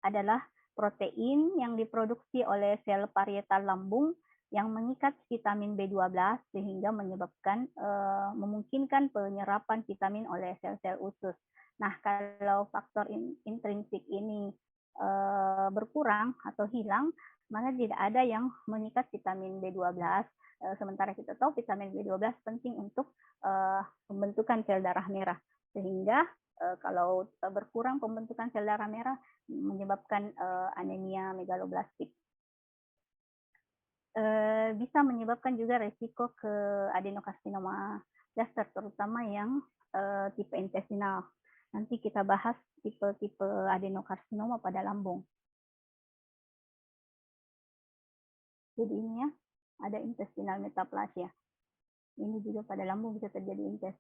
adalah protein yang diproduksi oleh sel parietal lambung yang mengikat vitamin B12 sehingga memungkinkan penyerapan vitamin oleh sel-sel usus. Nah, kalau faktor intrinsik ini berkurang atau hilang, maka tidak ada yang mengikat vitamin B12. Sementara kita tahu vitamin B12 penting untuk pembentukan sel darah merah, sehingga kalau berkurang pembentukan sel darah merah menyebabkan anemia megaloblastik. Bisa menyebabkan juga resiko ke adenokarsinoma daster, terutama yang tipe intestinal. Nanti kita bahas tipe-tipe adenokarsinoma pada lambung. Jadi ini ya, ada intestinal metaplasia. Ini juga pada lambung bisa terjadi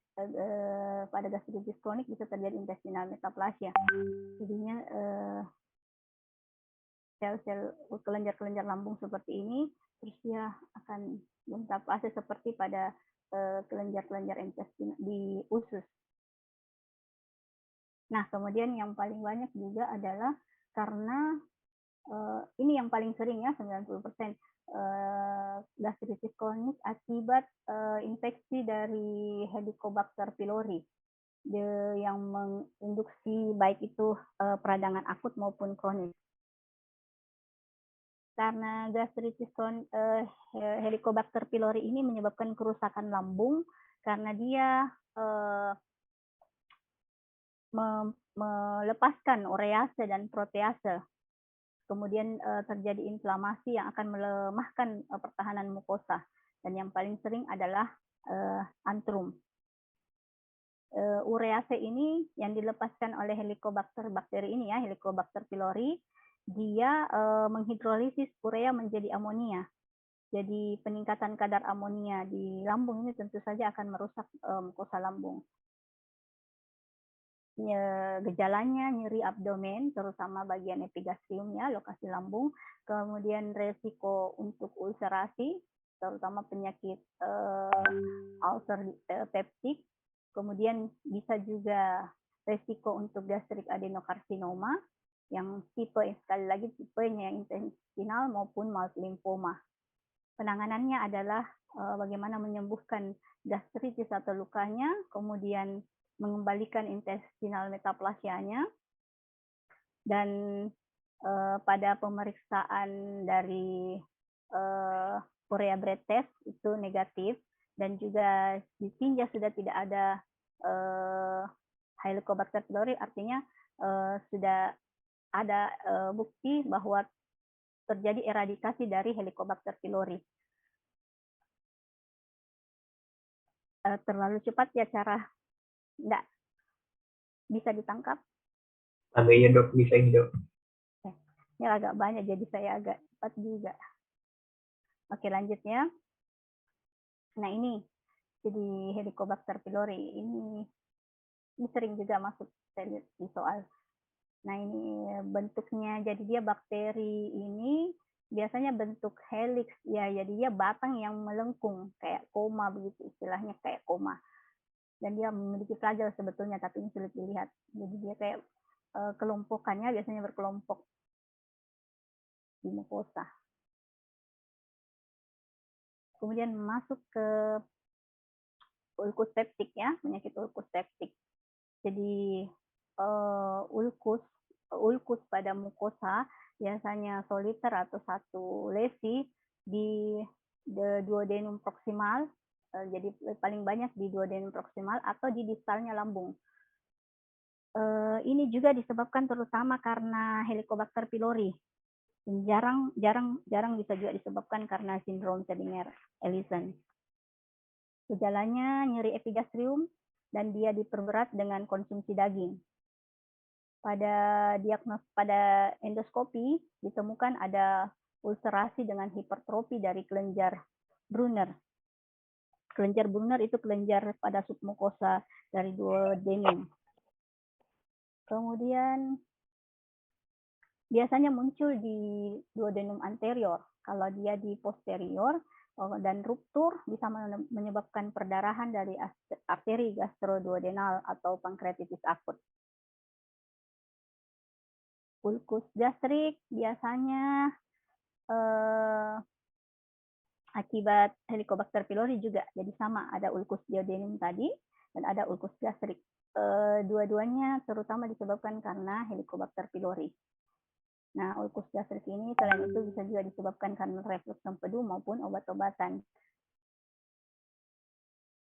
pada gastritis kronik bisa terjadi intestinal metaplasia. Jadinya sel-sel kelenjar-kelenjar lambung seperti ini terus dia akan metaplasia seperti pada kelenjar-kelenjar intestin di usus. Nah, kemudian yang paling banyak juga adalah karena ini yang paling sering ya, 90%. Gastritis kronik akibat infeksi dari Helicobacter pylori yang menginduksi baik itu peradangan akut maupun kronis. Karena gastritis Helicobacter pylori ini menyebabkan kerusakan lambung karena dia melepaskan urease dan protease. Kemudian terjadi inflamasi yang akan melemahkan pertahanan mukosa, dan yang paling sering adalah antrum. Urease ini yang dilepaskan oleh Helicobacter bakteri ini ya, Helicobacter pylori, dia menghidrolisis urea menjadi amonia. Jadi peningkatan kadar amonia di lambung ini tentu saja akan merusak mukosa lambung. Gejalanya nyeri abdomen, terutama bagian epigastriumnya, lokasi lambung, kemudian resiko untuk ulcerasi, terutama penyakit ulcer peptik, kemudian bisa juga resiko untuk gastric adenocarcinoma yang tipe, sekali lagi tipenya yang intestinal maupun mild lymphoma. Penanganannya adalah bagaimana menyembuhkan gastritis atau lukanya, kemudian mengembalikan intestinal metaplasianya, dan pada pemeriksaan dari urea breath test itu negatif, dan juga ditinjau sudah tidak ada Helicobacter pylori, artinya sudah ada bukti bahwa terjadi eradikasi dari Helicobacter pylori. Terlalu cepat ya cara, enggak bisa ditangkap? Iya dok, bisa ini dok. Ini agak banyak jadi saya agak cepat juga. Oke, lanjut ya. Nah ini, jadi Helicobacter pylori ini sering juga masuk saya lihat di soal. Nah ini bentuknya, jadi dia bakteri ini biasanya bentuk helix ya, jadi dia batang yang melengkung kayak koma begitu, istilahnya kayak koma. Dan dia memiliki flagel sebetulnya, tapi ini sulit dilihat. Jadi dia kayak kelompokannya biasanya berkelompok di mukosa. Kemudian masuk ke ulkus septik ya, penyakit ulkus septik. Jadi ulkus pada mukosa biasanya soliter atau satu lesi di duodenum proksimal, jadi paling banyak di duodenum proksimal atau di distalnya lambung. Ini juga disebabkan terutama karena Helicobacter pylori. Jarang bisa juga disebabkan karena sindrom Zellner-Ellison. Gejalanya nyeri epigastrium dan dia diperberat dengan konsumsi daging. Pada endoskopi ditemukan ada ulcerasi dengan hipertrofi dari kelenjar Brunner. Kelenjar Brunner itu kelenjar pada submukosa dari duodenum. Kemudian biasanya muncul di duodenum anterior. Kalau dia di posterior dan ruptur bisa menyebabkan perdarahan dari arteri gastroduodenal atau pankreatitis akut. Ulkus gastrik biasanya akibat Helicobacter pylori juga. Jadi sama, ada ulkus duodenum tadi dan ada ulkus gastrik. Dua-duanya terutama disebabkan karena Helicobacter pylori. Nah, ulkus gastrik ini selain itu bisa juga disebabkan karena reflux empedu maupun obat-obatan.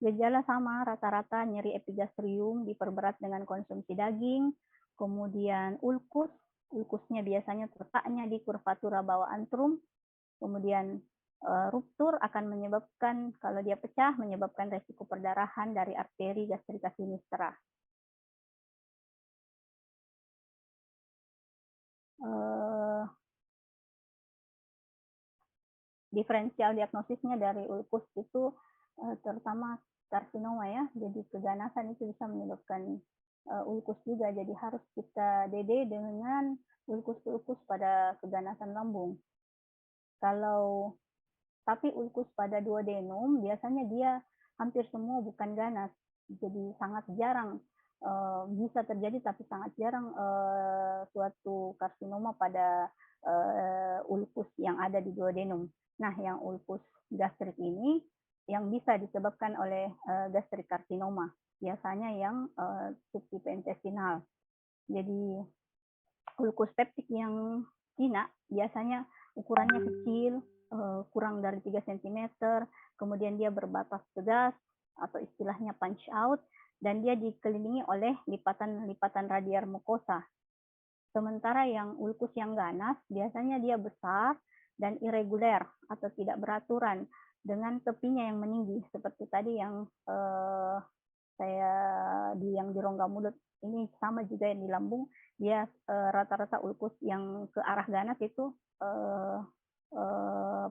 Gejala sama, rata-rata nyeri epigastrium diperberat dengan konsumsi daging, kemudian ulkusnya biasanya terletaknya di kurvatura bawah antrum, kemudian ruptur akan menyebabkan, kalau dia pecah, menyebabkan resiko perdarahan dari arteri gastrika sinistra. Diferensial diagnosisnya dari ulkus itu terutama karsinoma ya, jadi keganasan itu bisa menyebabkan ulkus juga, jadi harus kita DD dengan ulkus-ulkus pada keganasan lambung. Tapi ulkus pada duodenum biasanya dia hampir semua bukan ganas, jadi sangat jarang bisa terjadi, tapi sangat jarang suatu karsinoma pada ulkus yang ada di duodenum. Nah, yang ulkus gastrik ini yang bisa disebabkan oleh gastrik karsinoma, biasanya yang subtipe intestinal. Jadi ulkus peptik yang Cina biasanya ukurannya kecil, kurang dari 3 cm, kemudian dia berbatas tegas atau istilahnya punch out, dan dia dikelilingi oleh lipatan-lipatan radial mukosa. Sementara yang ulkus yang ganas biasanya dia besar dan irreguler atau tidak beraturan dengan tepinya yang meninggi, seperti tadi yang yang di rongga mulut. Ini sama juga yang di lambung, dia rata-rata ulkus yang ke arah ganas itu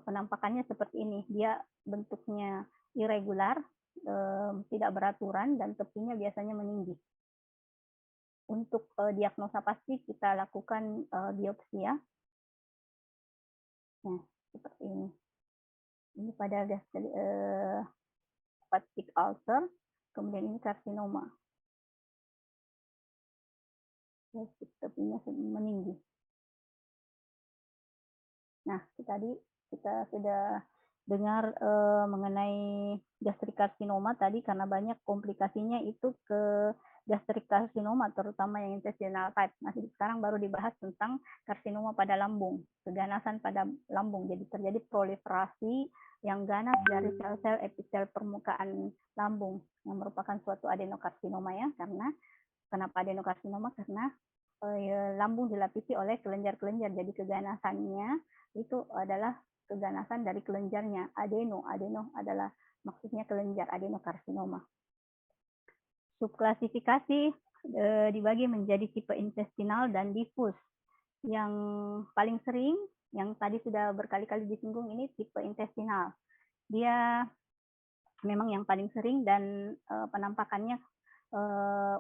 penampakannya seperti ini. Dia bentuknya irregular, tidak beraturan, dan tepinya biasanya meninggi. Untuk diagnosa pasti kita lakukan biopsi ya. Nah, seperti ini. Ini pada hepatic ulcer, kemudian ini karsinoma. tepinya meninggi. Nah, tadi kita sudah dengar mengenai gastric carcinoma tadi, karena banyak komplikasinya itu ke gastric carcinoma, terutama yang intestinal type. Nah, sekarang baru dibahas tentang karsinoma pada lambung, keganasan pada lambung. Jadi terjadi proliferasi yang ganas dari sel-sel epitel permukaan lambung, yang merupakan suatu adenokarsinoma ya. Kenapa adenokarsinoma? Karena lambung dilapisi oleh kelenjar-kelenjar. Jadi keganasannya itu adalah keganasan dari kelenjarnya. Adeno adalah maksudnya kelenjar, adenokarsinoma. Subklasifikasi dibagi menjadi tipe intestinal dan difus. Yang paling sering, yang tadi sudah berkali-kali disinggung, ini tipe intestinal. Dia memang yang paling sering dan penampakannya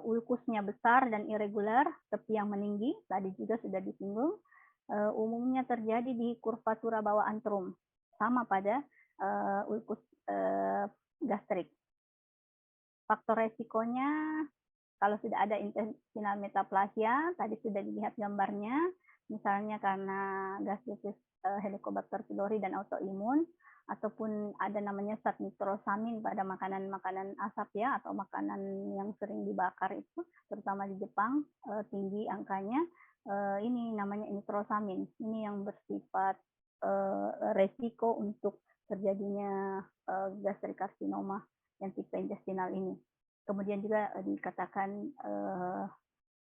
ulkusnya besar dan irregular, tepi yang meninggi, tadi juga sudah disinggung. Umumnya terjadi di kurvatura bawah antrum, sama pada ulkus gastrik. Faktor resikonya, kalau sudah ada intestinal metaplasia, tadi sudah dilihat gambarnya, misalnya karena gastritis Helicobacter pylori dan autoimun, ataupun ada namanya zat nitrosamin pada makanan-makanan asap ya, atau makanan yang sering dibakar itu, terutama di Jepang, tinggi angkanya. Ini namanya nitrosamin. Ini yang bersifat resiko untuk terjadinya gastric carcinoma yang tipe intestinal ini. Kemudian juga dikatakan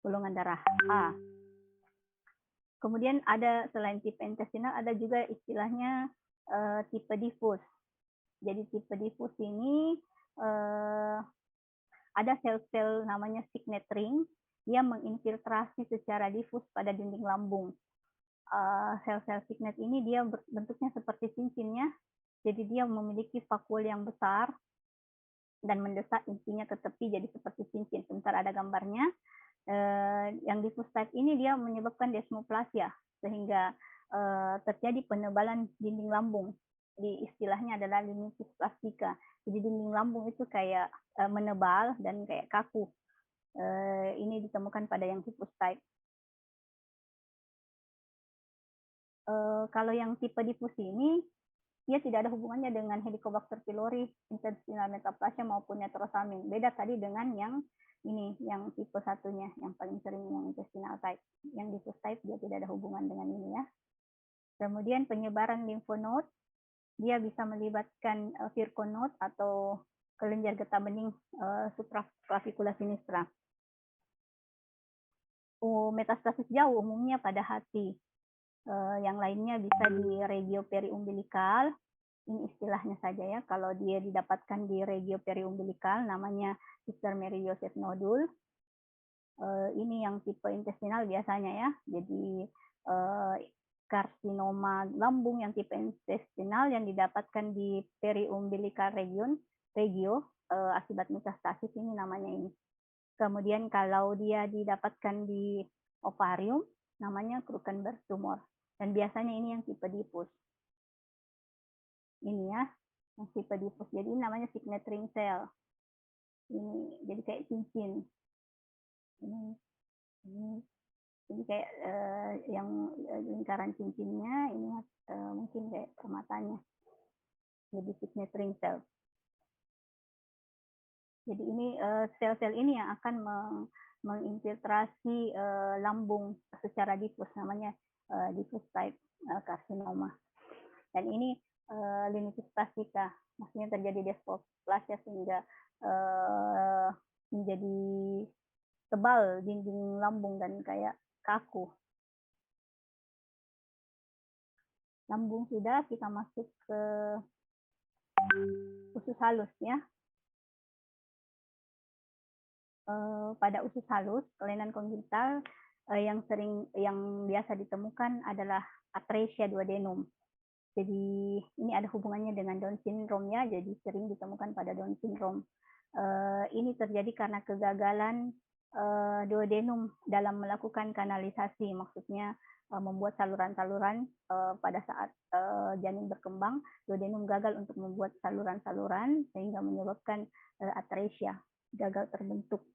golongan darah A. Kemudian ada selain tipe intestinal, ada juga istilahnya tipe difus. Jadi tipe difus ini ada sel-sel namanya signet ring, dia menginfiltrasi secara difus pada dinding lambung. Sel-sel signet ini dia bentuknya seperti cincinnya, jadi dia memiliki vakuol yang besar dan mendesak intinya ke tepi jadi seperti cincin. Sebentar ada gambarnya. Yang diffuse type ini dia menyebabkan desmoplasia, sehingga terjadi penebalan dinding lambung. Jadi istilahnya adalah limitis plastika. Jadi dinding lambung itu kayak menebal dan kayak kaku. Ini ditemukan pada yang diffuse type. Kalau yang tipe diffuse ini, dia tidak ada hubungannya dengan Helicobacter pylori, intestinal metaplasia maupun nitrosamin. Beda tadi dengan yang ini, yang tipe satunya, yang paling sering yang intestinal type. Yang diffuse type dia tidak ada hubungan dengan ini ya. Kemudian penyebaran limfonode, dia bisa melibatkan virkonode atau kelenjar getah bening supraclavicular sinistra. Metastasis jauh umumnya pada hati. Yang lainnya bisa di regio periumbilikal. Ini istilahnya saja ya. Kalau dia didapatkan di regio periumbilikal, namanya hystermeriosis nodule. Ini yang tipe intestinal biasanya ya. Jadi karsinoma lambung yang tipe intestinal yang didapatkan di periumbilical regio akibat metastasis, ini namanya ini. Kemudian kalau dia didapatkan di ovarium, namanya Krukenberg tumor. Dan biasanya ini yang tipe difus. Ini ya, yang tipe difus. Jadi ini namanya signet ring cell. Ini jadi kayak cincin. Ini kayak yang lingkaran cincinnya, ini mungkin kayak permatanya. Jadi signet ring cell. Jadi ini sel-sel ini yang akan menginfiltrasi lambung secara difus, namanya diffuse type karsinoma. Dan ini limitis plastika, maksudnya terjadi desmoplasia sehingga menjadi tebal dinding lambung dan kayak kaku. Lambung sudah, kita masuk ke usus halus ya. Pada usus halus, kelainan kongenital yang biasa ditemukan adalah atresia duodenum. Jadi ini ada hubungannya dengan Down syndrome ya, jadi sering ditemukan pada Down syndrome. Ini terjadi karena kegagalan duodenum dalam melakukan kanalisasi, maksudnya membuat saluran-saluran pada saat janin berkembang, duodenum gagal untuk membuat saluran-saluran sehingga menyebabkan atresia, gagal terbentuk.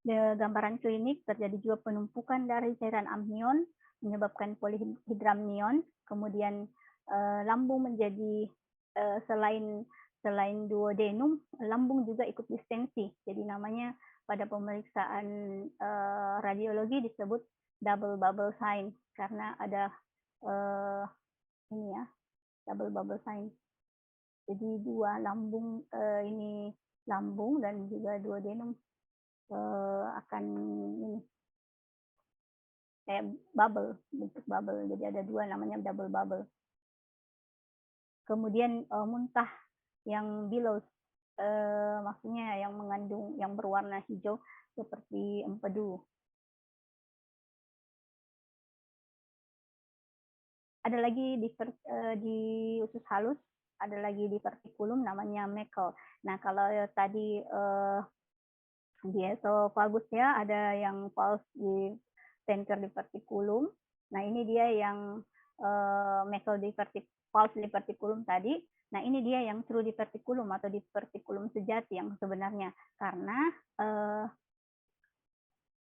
Gambaran klinik terjadi juga penumpukan dari cairan amnion menyebabkan polihidramnion, kemudian lambung menjadi selain duodenum, lambung juga ikut distensi. Jadi namanya pada pemeriksaan radiologi disebut double bubble sign karena ada ini ya, double bubble sign. Jadi dua lambung, ini lambung dan juga duodenum akan ini kayak bubble, bentuk bubble. Jadi ada dua, namanya double bubble. Kemudian muntah yang billows, maksudnya yang mengandung, yang berwarna hijau seperti empedu. Ada lagi di usus halus, ada lagi di verticulum namanya Meckel. Nah, kalau tadi di esophagus ya ada yang pulse di center di verticulum. Nah, ini dia yang Meckel di pulse di verticulum tadi. Nah, ini dia yang true di verticulum atau di verticulum sejati yang sebenarnya, karena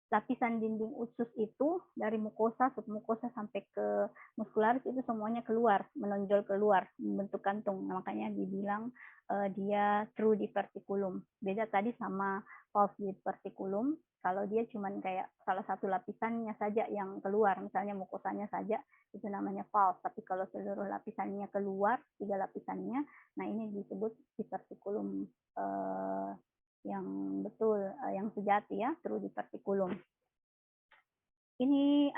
lapisan dinding usus itu dari mukosa, submukosa sampai ke muskularis itu semuanya keluar, menonjol keluar, membentuk kantung. Nah, makanya dibilang dia true di verticulum. Beda tadi sama false di verticulum, kalau dia cuman kayak salah satu lapisannya saja yang keluar, misalnya mukosanya saja, itu namanya false. Tapi kalau seluruh lapisannya keluar, 3 lapisannya, nah ini disebut di verticulum yang betul, yang sejati ya, true di verticulum. Ini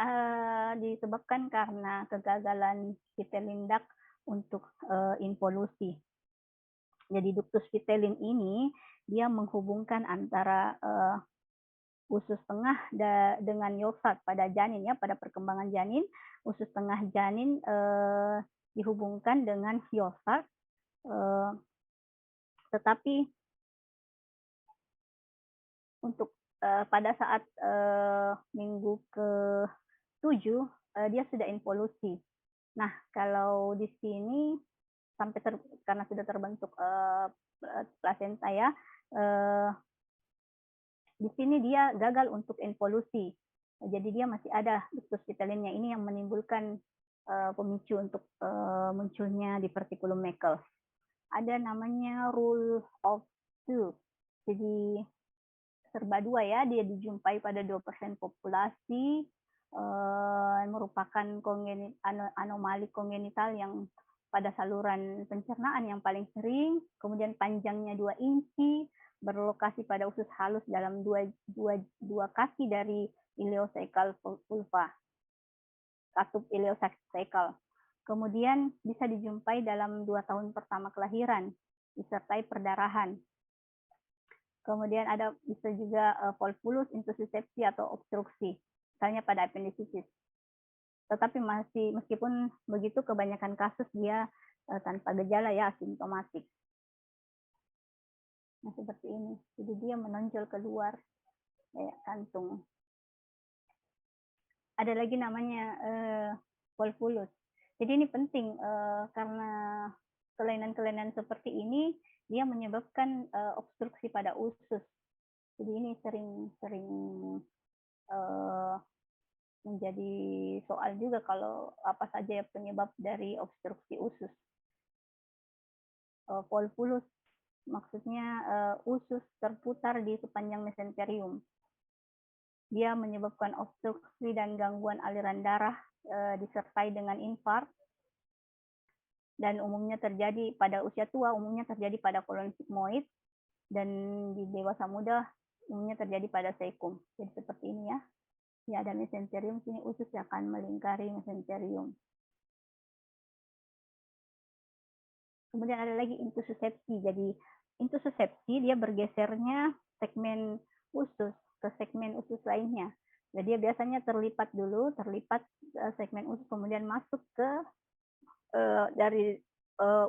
disebabkan karena kegagalan vitelin duct untuk involusi. Jadi ductus vitelin ini dia menghubungkan antara usus tengah dengan yolk pada janin ya, pada perkembangan janin, usus tengah janin dihubungkan dengan yolk, tetapi untuk pada saat minggu ke-7 dia sudah involusi. Nah, kalau di sini sampai karena sudah terbentuk plasenta ya, di sini dia gagal untuk involusi. Jadi dia masih ada ductus vitellinnya, ini yang menimbulkan pemicu untuk munculnya diverticulum Meckel. Ada namanya rule of two. Jadi serba dua ya, dia dijumpai pada 2% populasi, merupakan anomali kongenital yang pada saluran pencernaan yang paling sering, kemudian panjangnya 2 inci, berlokasi pada usus halus dalam dua kaki dari ileocecal vulva, katup ileocecal. Kemudian bisa dijumpai dalam 2 tahun pertama kelahiran, disertai perdarahan. Kemudian bisa juga volvulus, intussuscepsi atau obstruksi, misalnya pada appendicitis. Tetapi meskipun begitu kebanyakan kasus dia tanpa gejala ya, asimptomatik. Nah, seperti ini. Jadi dia menonjol keluar kayak kantung. Ada lagi namanya volvulus. Jadi ini penting karena kelainan-kelainan seperti ini dia menyebabkan obstruksi pada usus. Jadi ini sering menjadi soal juga kalau apa saja penyebab dari obstruksi usus. Volvulus maksudnya usus terputar di sepanjang mesenterium. Dia menyebabkan obstruksi dan gangguan aliran darah disertai dengan infark, dan umumnya terjadi pada usia tua, umumnya terjadi pada kolon sigmoid, dan di dewasa muda umumnya terjadi pada cecum. Jadi seperti ini ya. Ya, ada mesenterium, sini usus akan melingkari mesenterium. Kemudian ada lagi intussuscepsi. Jadi intussuscepsi dia bergesernya segmen usus ke segmen usus lainnya. Jadi dia biasanya terlipat segmen usus, kemudian masuk ke dari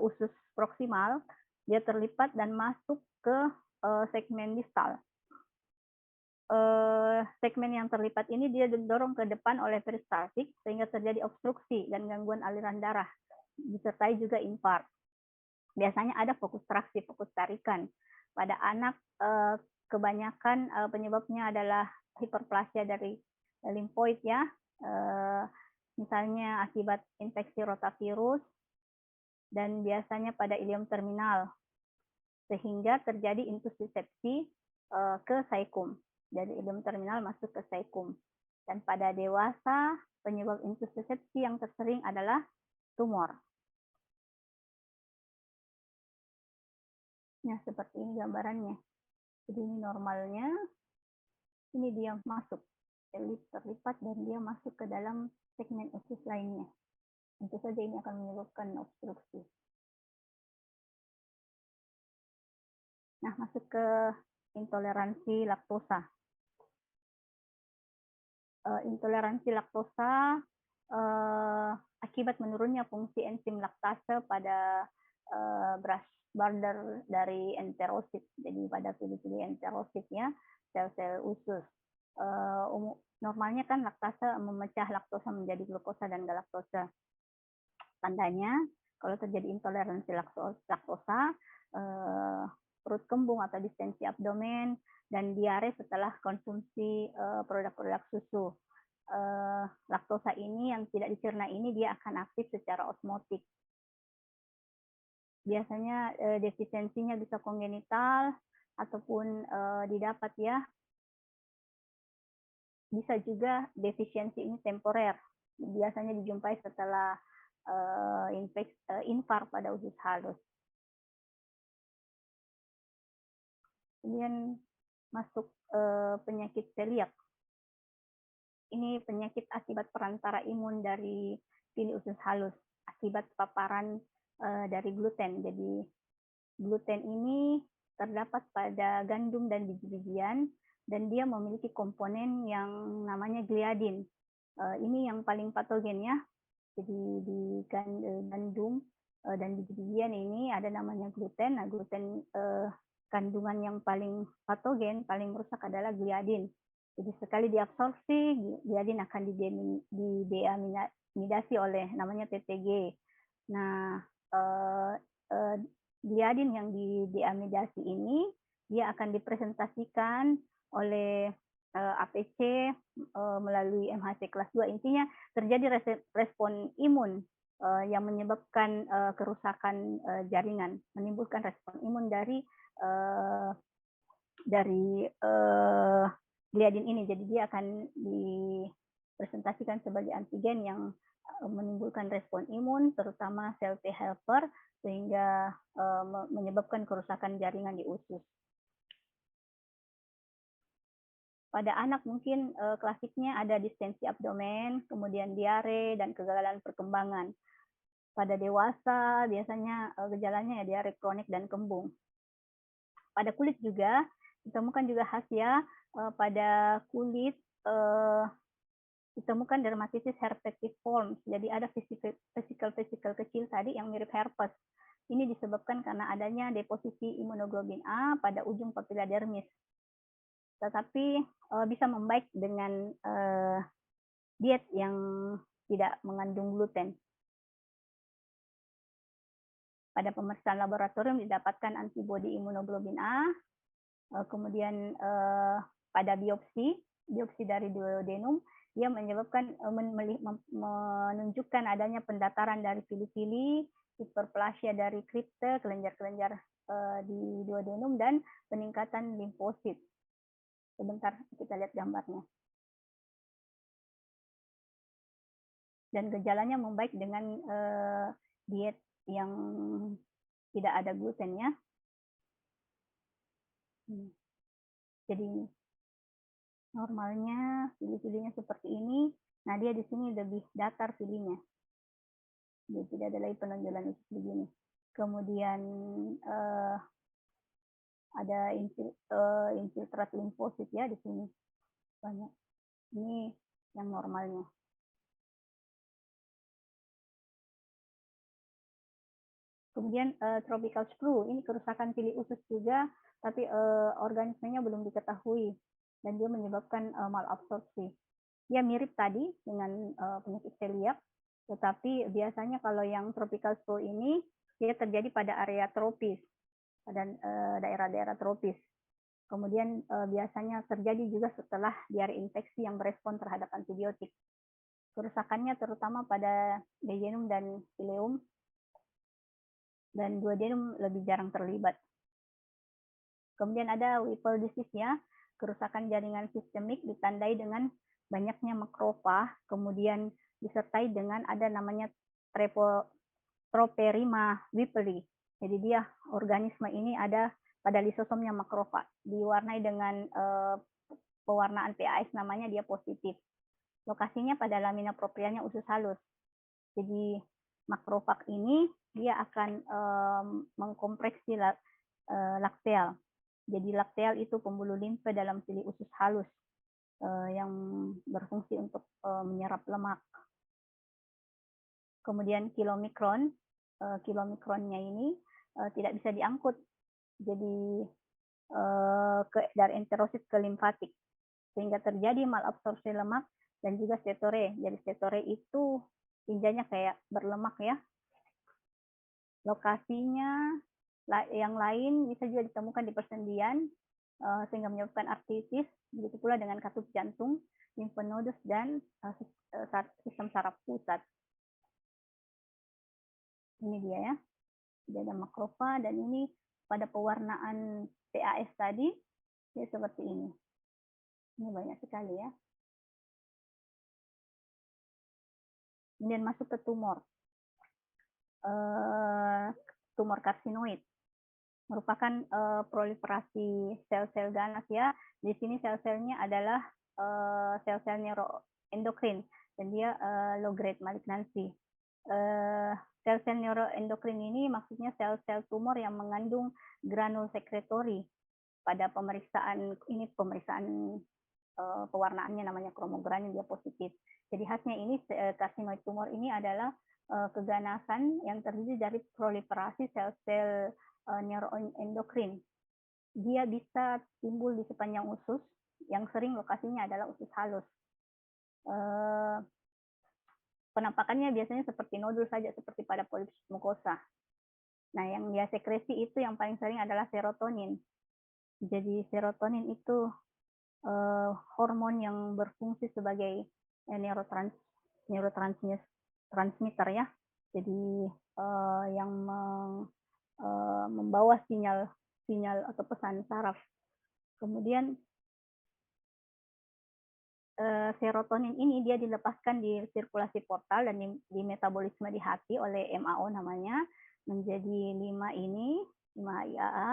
usus proksimal, dia terlipat dan masuk ke segmen distal. Segmen yang terlipat ini dia didorong ke depan oleh peristaltik sehingga terjadi obstruksi dan gangguan aliran darah, disertai juga infark. Biasanya ada fokus traksi, fokus tarikan pada anak kebanyakan penyebabnya adalah hiperplasia dari limfoid ya, misalnya akibat infeksi rotavirus dan biasanya pada ileum terminal, sehingga terjadi intussusepsi ke saikum. Dari ileum terminal masuk ke saikum. Dan pada dewasa, penyebab intussusepsi yang tersering adalah tumor. Nah, seperti ini gambarannya. Jadi ini normalnya, ini dia masuk, terlipat dan dia masuk ke dalam segmen usus lainnya. Tentu saja ini akan menyebabkan obstruksi. Nah, masuk ke intoleransi laktosa. Intoleransi laktosa akibat menurunnya fungsi enzim laktase pada brush border dari enterosit, jadi pada pili-pili enterosit ya, sel-sel usus. Normalnya kan laktase memecah laktosa menjadi glukosa dan galaktosa. Tandanya kalau terjadi intoleransi laktosa, perut kembung atau distensi abdomen, dan diare setelah konsumsi produk-produk susu. Laktosa ini yang tidak dicerna ini dia akan aktif secara osmotik. Biasanya defisiensinya bisa kongenital ataupun didapat ya. Bisa juga defisiensi ini temporer. Biasanya dijumpai setelah infar pada usus halus. Kemudian masuk penyakit celiak. Ini penyakit akibat perantara imun dari pili usus halus akibat paparan dari gluten. Jadi gluten ini terdapat pada gandum dan biji-bijian dan dia memiliki komponen yang namanya gliadin. Ini yang paling patogen ya. Jadi di gandum dan biji-bijian ini ada namanya gluten. Nah, gluten kandungan yang paling patogen, paling merusak adalah gliadin. Jadi sekali diabsorpsi, gliadin akan dideamidasi oleh namanya TTG. Nah, gliadin yang dideamidasi ini dia akan dipresentasikan oleh APC melalui MHC kelas 2. Intinya terjadi respon imun yang menyebabkan kerusakan jaringan, menimbulkan respon imun dari gliadin ini. Jadi dia akan dipresentasikan sebagai antigen yang menimbulkan respon imun, terutama sel T helper, sehingga menyebabkan kerusakan jaringan di usus. Pada anak mungkin klasiknya ada distensi abdomen, kemudian diare, dan kegagalan perkembangan. Pada dewasa biasanya gejalanya ya diare kronik dan kembung. Pada kulit juga ditemukan juga khas ya, pada kulit ditemukan dermatitis herpetiform. Jadi ada vesikel-vesikel kecil tadi yang mirip herpes. Ini disebabkan karena adanya deposisi imunoglobulin A pada ujung papila dermis. Tetapi bisa membaik dengan diet yang tidak mengandung gluten. Pada pemeriksaan laboratorium didapatkan antibodi imunoglobulin A, kemudian pada biopsi dari duodenum, dia menyebabkan menunjukkan adanya pendataran dari pili-pili, hiperplasia dari kripte, kelenjar-kelenjar di duodenum, dan peningkatan limfosit. Sebentar kita lihat gambarnya. Dan gejalanya membaik dengan diet yang tidak ada glutennya. Jadi normalnya pili-pilinya seperti ini. Nah, dia di sini lebih datar pilinya. Dia tidak ada lagi penonjolan usus begini. Kemudian ada infiltrat limfosit ya di sini banyak. Ini yang normalnya. Kemudian tropical screw, ini kerusakan pili usus juga, tapi organismenya belum diketahui dan dia menyebabkan malabsorpsi. Dia mirip tadi dengan penyakit celiak, tetapi biasanya kalau yang tropical screw ini dia terjadi pada area tropis, pada daerah-daerah tropis. Kemudian biasanya terjadi juga setelah diare infeksi yang berespon terhadap antibiotik. Kerusakannya terutama pada duodenum dan ileum, dan duodenum lebih jarang terlibat. Kemudian ada Whipple disease-nya, kerusakan jaringan sistemik ditandai dengan banyaknya makrofa, kemudian disertai dengan ada namanya Troperima whipplei. Jadi dia organisme ini ada pada lisosomnya makrofa, diwarnai dengan pewarnaan PAS namanya dia positif. Lokasinya pada lamina proprianya usus halus. Jadi makrofag ini dia akan mengkompreksi lakteal. Jadi lakteal itu pembuluh limfe dalam sili usus halus yang berfungsi untuk menyerap lemak. Kemudian kilomikronnya ini tidak bisa diangkut. Jadi dari enterosit ke limfatik, sehingga terjadi malabsorpsi lemak dan juga stetore. Jadi stetore itu tinjanya kayak berlemak ya. Lokasinya yang lain bisa juga ditemukan di persendian sehingga menyebabkan artritis, begitu pula dengan katup jantung, limfonodus, dan sistem saraf pusat. Ini dia ya, dia ada makrofa, dan ini pada pewarnaan PAS tadi, dia seperti ini. Ini banyak sekali ya. Kemudian masuk ke tumor. Tumor karsinoid merupakan proliferasi sel-sel ganas ya. Di sini sel-selnya adalah sel-sel neuroendokrin dan dia low grade malignancy. Sel-sel neuroendokrin ini maksudnya sel-sel tumor yang mengandung granul sekretori. Pada pemeriksaan ini, pemeriksaan pewarnaannya namanya kromogranin, dia positif. Jadi khasnya ini karsinoid tumor ini adalah keganasan yang terdiri dari proliferasi sel-sel neuroendokrin. Dia bisa timbul di sepanjang usus, yang sering lokasinya adalah usus halus. Penampakannya biasanya seperti nodul saja, seperti pada polips mukosa. Nah, yang dia sekresi itu yang paling sering adalah serotonin. Jadi serotonin itu hormon yang berfungsi sebagai neurotransmitter ya. Jadi yang membawa sinyal atau pesan saraf. Kemudian serotonin ini dia dilepaskan di sirkulasi portal dan di metabolisme di hati oleh MAO namanya, menjadi 5-HIAA.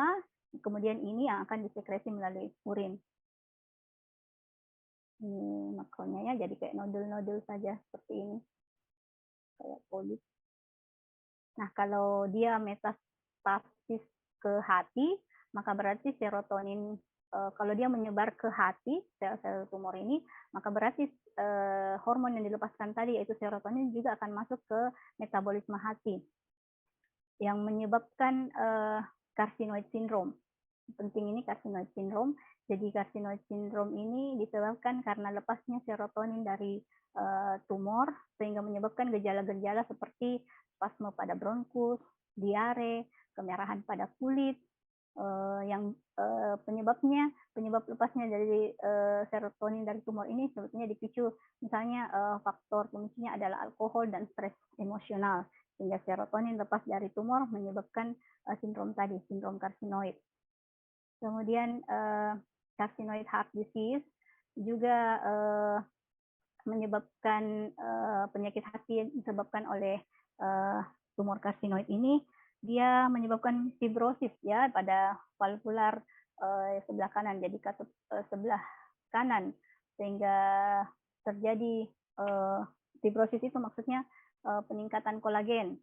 Kemudian ini yang akan disekresi melalui urin. Ini makronya ya, jadi kayak nodul-nodul saja seperti ini, kayak polip. Nah, kalau dia metastasis ke hati, maka berarti serotonin, kalau dia menyebar ke hati, sel-sel tumor ini, maka berarti hormon yang dilepaskan tadi, yaitu serotonin, juga akan masuk ke metabolisme hati, yang menyebabkan karsinoid syndrome. Penting ini karsinoid syndrome. Jadi karsinoid syndrome ini disebabkan karena lepasnya serotonin dari tumor, sehingga menyebabkan gejala-gejala seperti spasme pada bronkus, diare, kemerahan pada kulit, yang penyebab lepasnya dari serotonin dari tumor ini sebetulnya dipicu, misalnya faktor pemicunya adalah alkohol dan stres emosional, sehingga serotonin lepas dari tumor menyebabkan sindrom tadi, sindrom karsinoid. Kemudian carcinoid heart disease juga menyebabkan penyakit hati yang disebabkan oleh tumor karsinoid ini. Dia menyebabkan fibrosis ya pada valvular sebelah kanan, jadi katup sebelah kanan, sehingga terjadi fibrosis itu maksudnya peningkatan kolagen,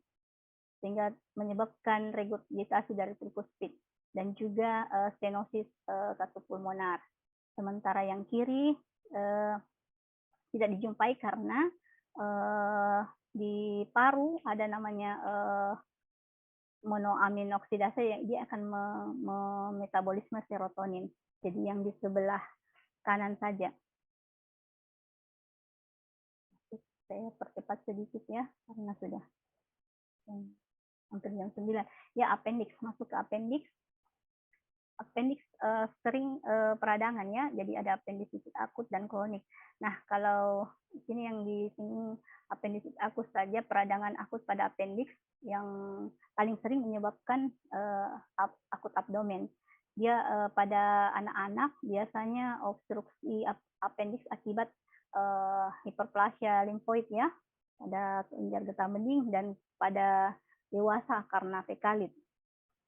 sehingga menyebabkan regurgitasi dari trikospit, dan juga stenosis katup pulmonar. Sementara yang kiri tidak dijumpai karena di paru ada namanya monoamin oksidase yang dia akan memetabolisme serotonin. Jadi yang di sebelah kanan saja. Saya percepat sedikit ya, karena sudah hampir jam 9. Ya, appendix, masuk ke appendix. appendix sering peradangan ya, jadi ada appendisitis akut dan kronik. Nah, kalau di sini yang disinggung appendisitis akut saja, peradangan akut pada appendix yang paling sering menyebabkan akut abdomen. Dia pada anak-anak biasanya obstruksi appendix akibat hiperplasia limfoid ya, pada kelenjar getah bening, dan pada dewasa karena fekalit.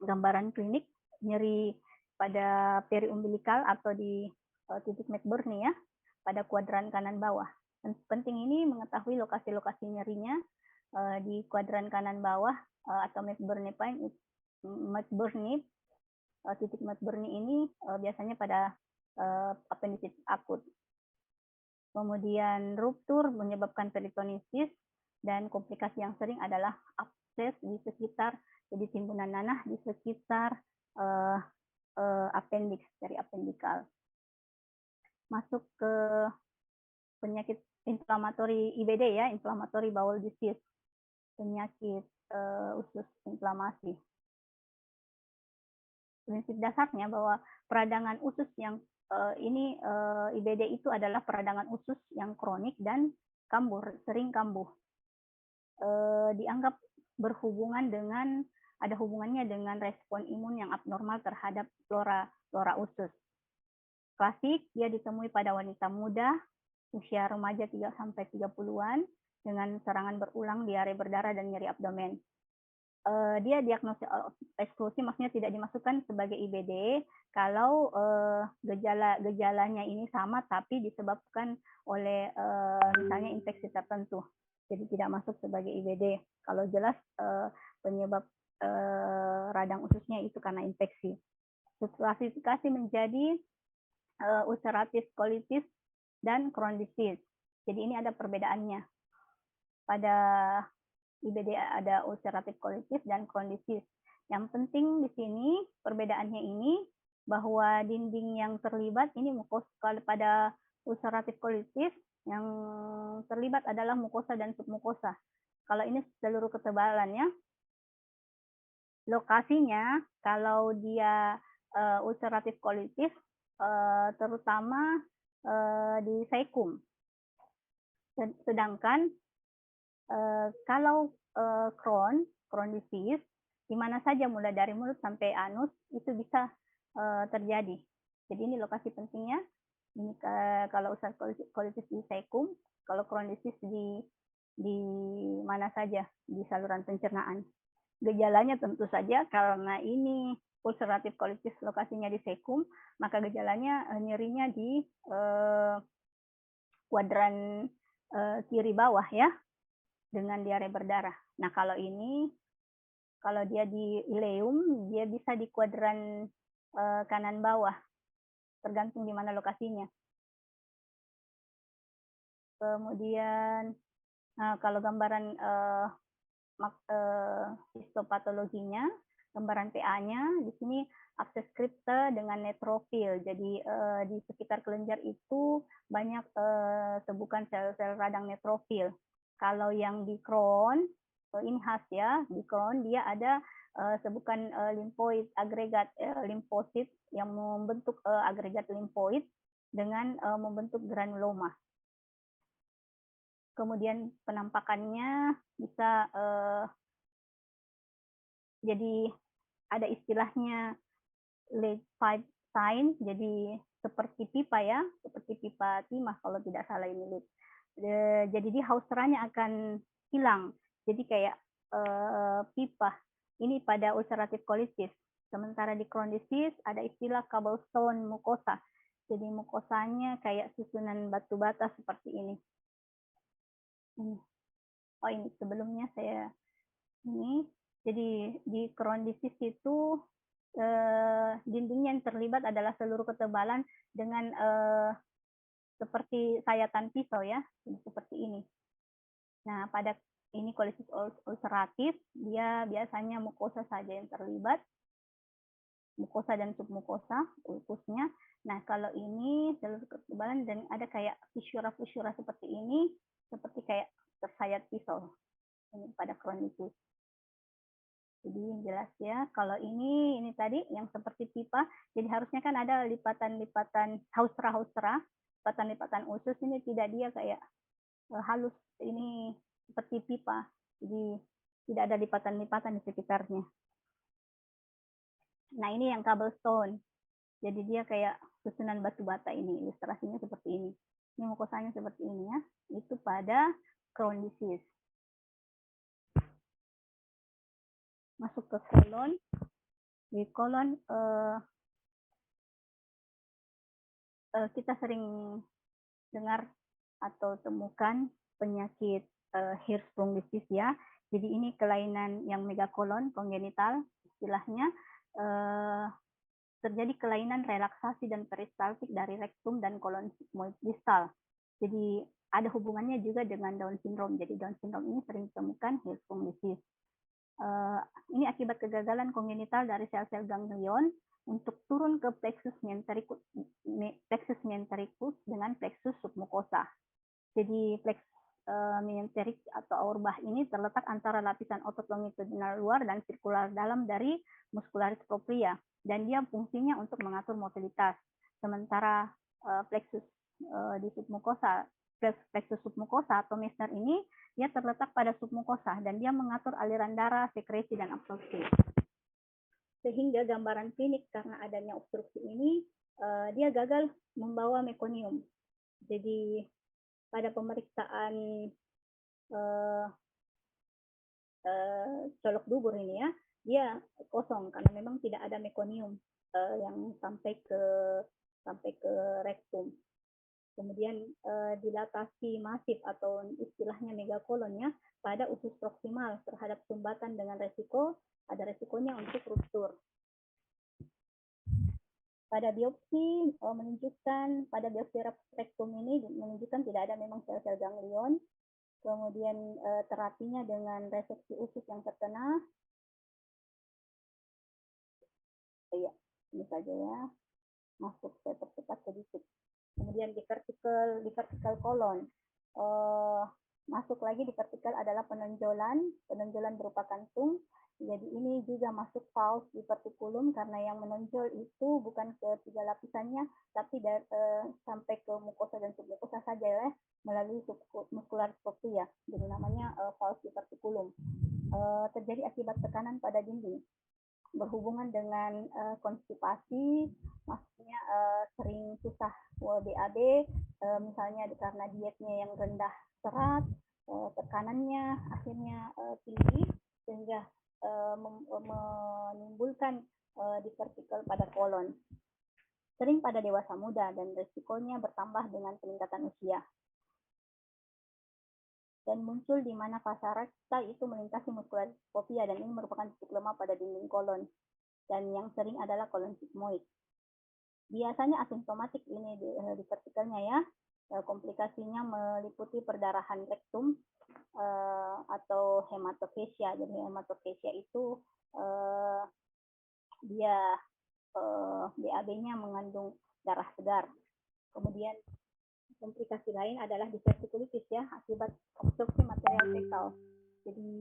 Gambaran klinik nyeri pada periumbilikal atau di titik McBurney ya, pada kuadran kanan bawah. Penting ini mengetahui lokasi-lokasi nyerinya di kuadran kanan bawah atau McBurney point. Titik McBurney ini biasanya pada appendicitis akut. Kemudian ruptur menyebabkan peritonitis, dan komplikasi yang sering adalah abses di sekitar, jadi timbunan nanah di sekitar appendix dari appendikal. Masuk ke penyakit inflamatory IBD ya, inflammatory bowel disease, penyakit usus inflamasi. Prinsip dasarnya bahwa peradangan usus yang IBD itu adalah peradangan usus yang kronik dan kambuh, sering kambuh. Dianggap ada hubungannya dengan respon imun yang abnormal terhadap flora usus. Klasik, dia ditemui pada wanita muda, usia remaja 3-30-an, dengan serangan berulang, diare berdarah, dan nyeri abdomen. Dia diagnosis eksklusi, maksudnya tidak dimasukkan sebagai IBD kalau gejalanya ini sama tapi disebabkan oleh misalnya infeksi tertentu. Jadi tidak masuk sebagai IBD kalau jelas penyebab radang ususnya itu karena infeksi. Klasifikasi menjadi ulcerative colitis dan Crohn's disease. Jadi ini ada perbedaannya. Pada IBD ada ulcerative colitis dan Crohn's disease. Yang penting di sini perbedaannya ini bahwa dinding yang terlibat ini mukosa. Pada ulcerative colitis yang terlibat adalah mukosa dan submukosa. Kalau ini seluruh ketebalannya. Lokasinya kalau dia ulcerative colitis terutama di cecum. Sedangkan kalau Crohn's disease, di mana saja mulai dari mulut sampai anus itu bisa terjadi. Jadi ini lokasi pentingnya. Ini kalau ulcerative colitis di cecum, kalau Crohn's disease di mana saja di saluran pencernaan. Gejalanya tentu saja karena ini ulcerative colitis lokasinya di cecum, maka gejalanya nyerinya di kuadran kiri bawah ya, dengan diare berdarah. Nah, kalau dia di ileum, dia bisa di kuadran kanan bawah, tergantung di mana lokasinya. Kemudian, kalau gambaran histopatologinya, gambaran PA-nya, di sini abses kripta dengan neutrofil. Jadi di sekitar kelenjar itu banyak tebukan sel-sel radang neutrofil. Kalau yang di Crohn, ini khas ya, di Crohn dia ada sebukan limfoid agregat limfosit yang membentuk agregat limfoid dengan membentuk granuloma. Kemudian penampakannya bisa jadi ada istilahnya lead pipe sign, jadi seperti pipa ya, seperti pipa timah kalau tidak salah ini lead. Jadi di hauseranya akan hilang, jadi kayak pipa. Ini pada ulcerative colitis. Sementara di Crohn's disease ada istilah cobblestone mucosa. Jadi mukosanya kayak susunan batu bata seperti ini. Oh ini sebelumnya saya ini. Jadi di Crohn's disease itu dindingnya yang terlibat adalah seluruh ketebalan dengan seperti sayatan pisau ya, seperti ini. Nah, pada ini colitis ulceratif, dia biasanya mukosa saja yang terlibat, mukosa dan submukosa, ulkusnya. Nah, kalau ini seluruh ketebalan dan ada kayak fisura-fisura seperti ini, seperti kayak tersayat pisau ini pada Crohn's disease. Jadi jelas ya, kalau ini tadi yang seperti pipa, jadi harusnya kan ada lipatan-lipatan hausra-hausra, lipatan-lipatan usus, ini tidak, dia kayak halus, ini seperti pipa, jadi tidak ada lipatan-lipatan di sekitarnya. Nah ini yang cobblestone, jadi dia kayak susunan batu bata, ini ilustrasinya seperti ini. Ini mukosanya seperti ini ya, itu pada crown disease. Masuk ke kolon, di kolon kita sering dengar atau temukan penyakit Hirschsprung disease ya. Jadi ini kelainan yang megakolon kongenital istilahnya, terjadi kelainan relaksasi dan peristaltik dari rektum dan kolon sigmoid distal. Jadi ada hubungannya juga dengan Down syndrome. Jadi Down syndrome ini sering ditemukan Hirschsprung disease. Ini akibat kegagalan kongenital dari sel-sel ganglion untuk turun ke plexus mesentericus dengan plexus submucosa. Jadi plexus mesenteric atau auerbach ini terletak antara lapisan otot longitudinal luar dan sirkular dalam dari muscularis propria, dan dia fungsinya untuk mengatur mobilitas. Sementara plexus di submucosa, plexus submucosa atau Meissner ini dia terletak pada submukosa dan dia mengatur aliran darah, sekresi, dan absorpsi. Sehingga gambaran klinik karena adanya obstruksi ini, dia gagal membawa mekonium. Jadi pada pemeriksaan colok dubur ini ya, dia kosong karena memang tidak ada mekonium yang sampai ke rektum. Kemudian dilatasi masif atau istilahnya megakolonnya pada usus proksimal terhadap sumbatan dengan ada resikonya untuk ruptur. Pada biopsi menunjukkan, pada biopsi rektum ini menunjukkan tidak ada memang sel-sel ganglion. Kemudian terapinya dengan reseksi usus yang terkena. Ya, ini saja ya. Masuk saya percepat sedikit. Kemudian di vertikal kolon, masuk lagi di vertikal adalah penonjolan berupa kantung. Jadi ini juga masuk paus di vertikulum karena yang menonjol itu bukan ke tiga lapisannya, tapi sampai ke mukosa dan submukosa saja ya, melalui muscularis propria. Jadi namanya paus di vertikulum. Terjadi akibat tekanan pada dinding, berhubungan dengan konstipasi, maksudnya sering susah BAB, misalnya karena dietnya yang rendah serat, tekanannya akhirnya tinggi, sehingga menimbulkan divertikal pada kolon. Sering pada dewasa muda dan resikonya bertambah dengan peningkatan usia. Dan muncul di mana fasa rekta itu melintasi muscularis propria, dan ini merupakan titik lemah pada dinding kolon. Dan yang sering adalah kolon sigmoid. Biasanya asimptomatik ini di vertikalnya ya. Komplikasinya meliputi perdarahan rektum atau hematophagia. Jadi hematophagia itu dia BAB-nya mengandung darah segar. Kemudian komplikasi lain adalah divertikulitis ya, akibat obstruksi material fekal. Jadi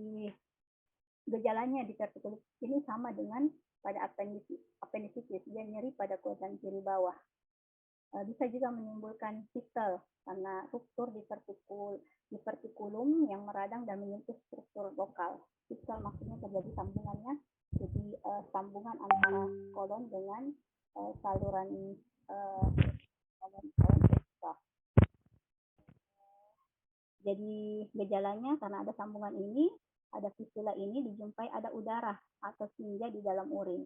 gejalanya divertikulitis ini sama dengan pada appendicitis, dia nyeri pada kuadran kiri bawah. Bisa juga menimbulkan fistel karena ruptur di vertikulum yang meradang dan menyentuh struktur lokal. Fistel maksudnya terjadi sambungannya, jadi sambungan antara kolon dengan saluran fistel. Jadi gejalanya karena ada sambungan ini, ada fistula ini, dijumpai ada udara atau tinja di dalam urin.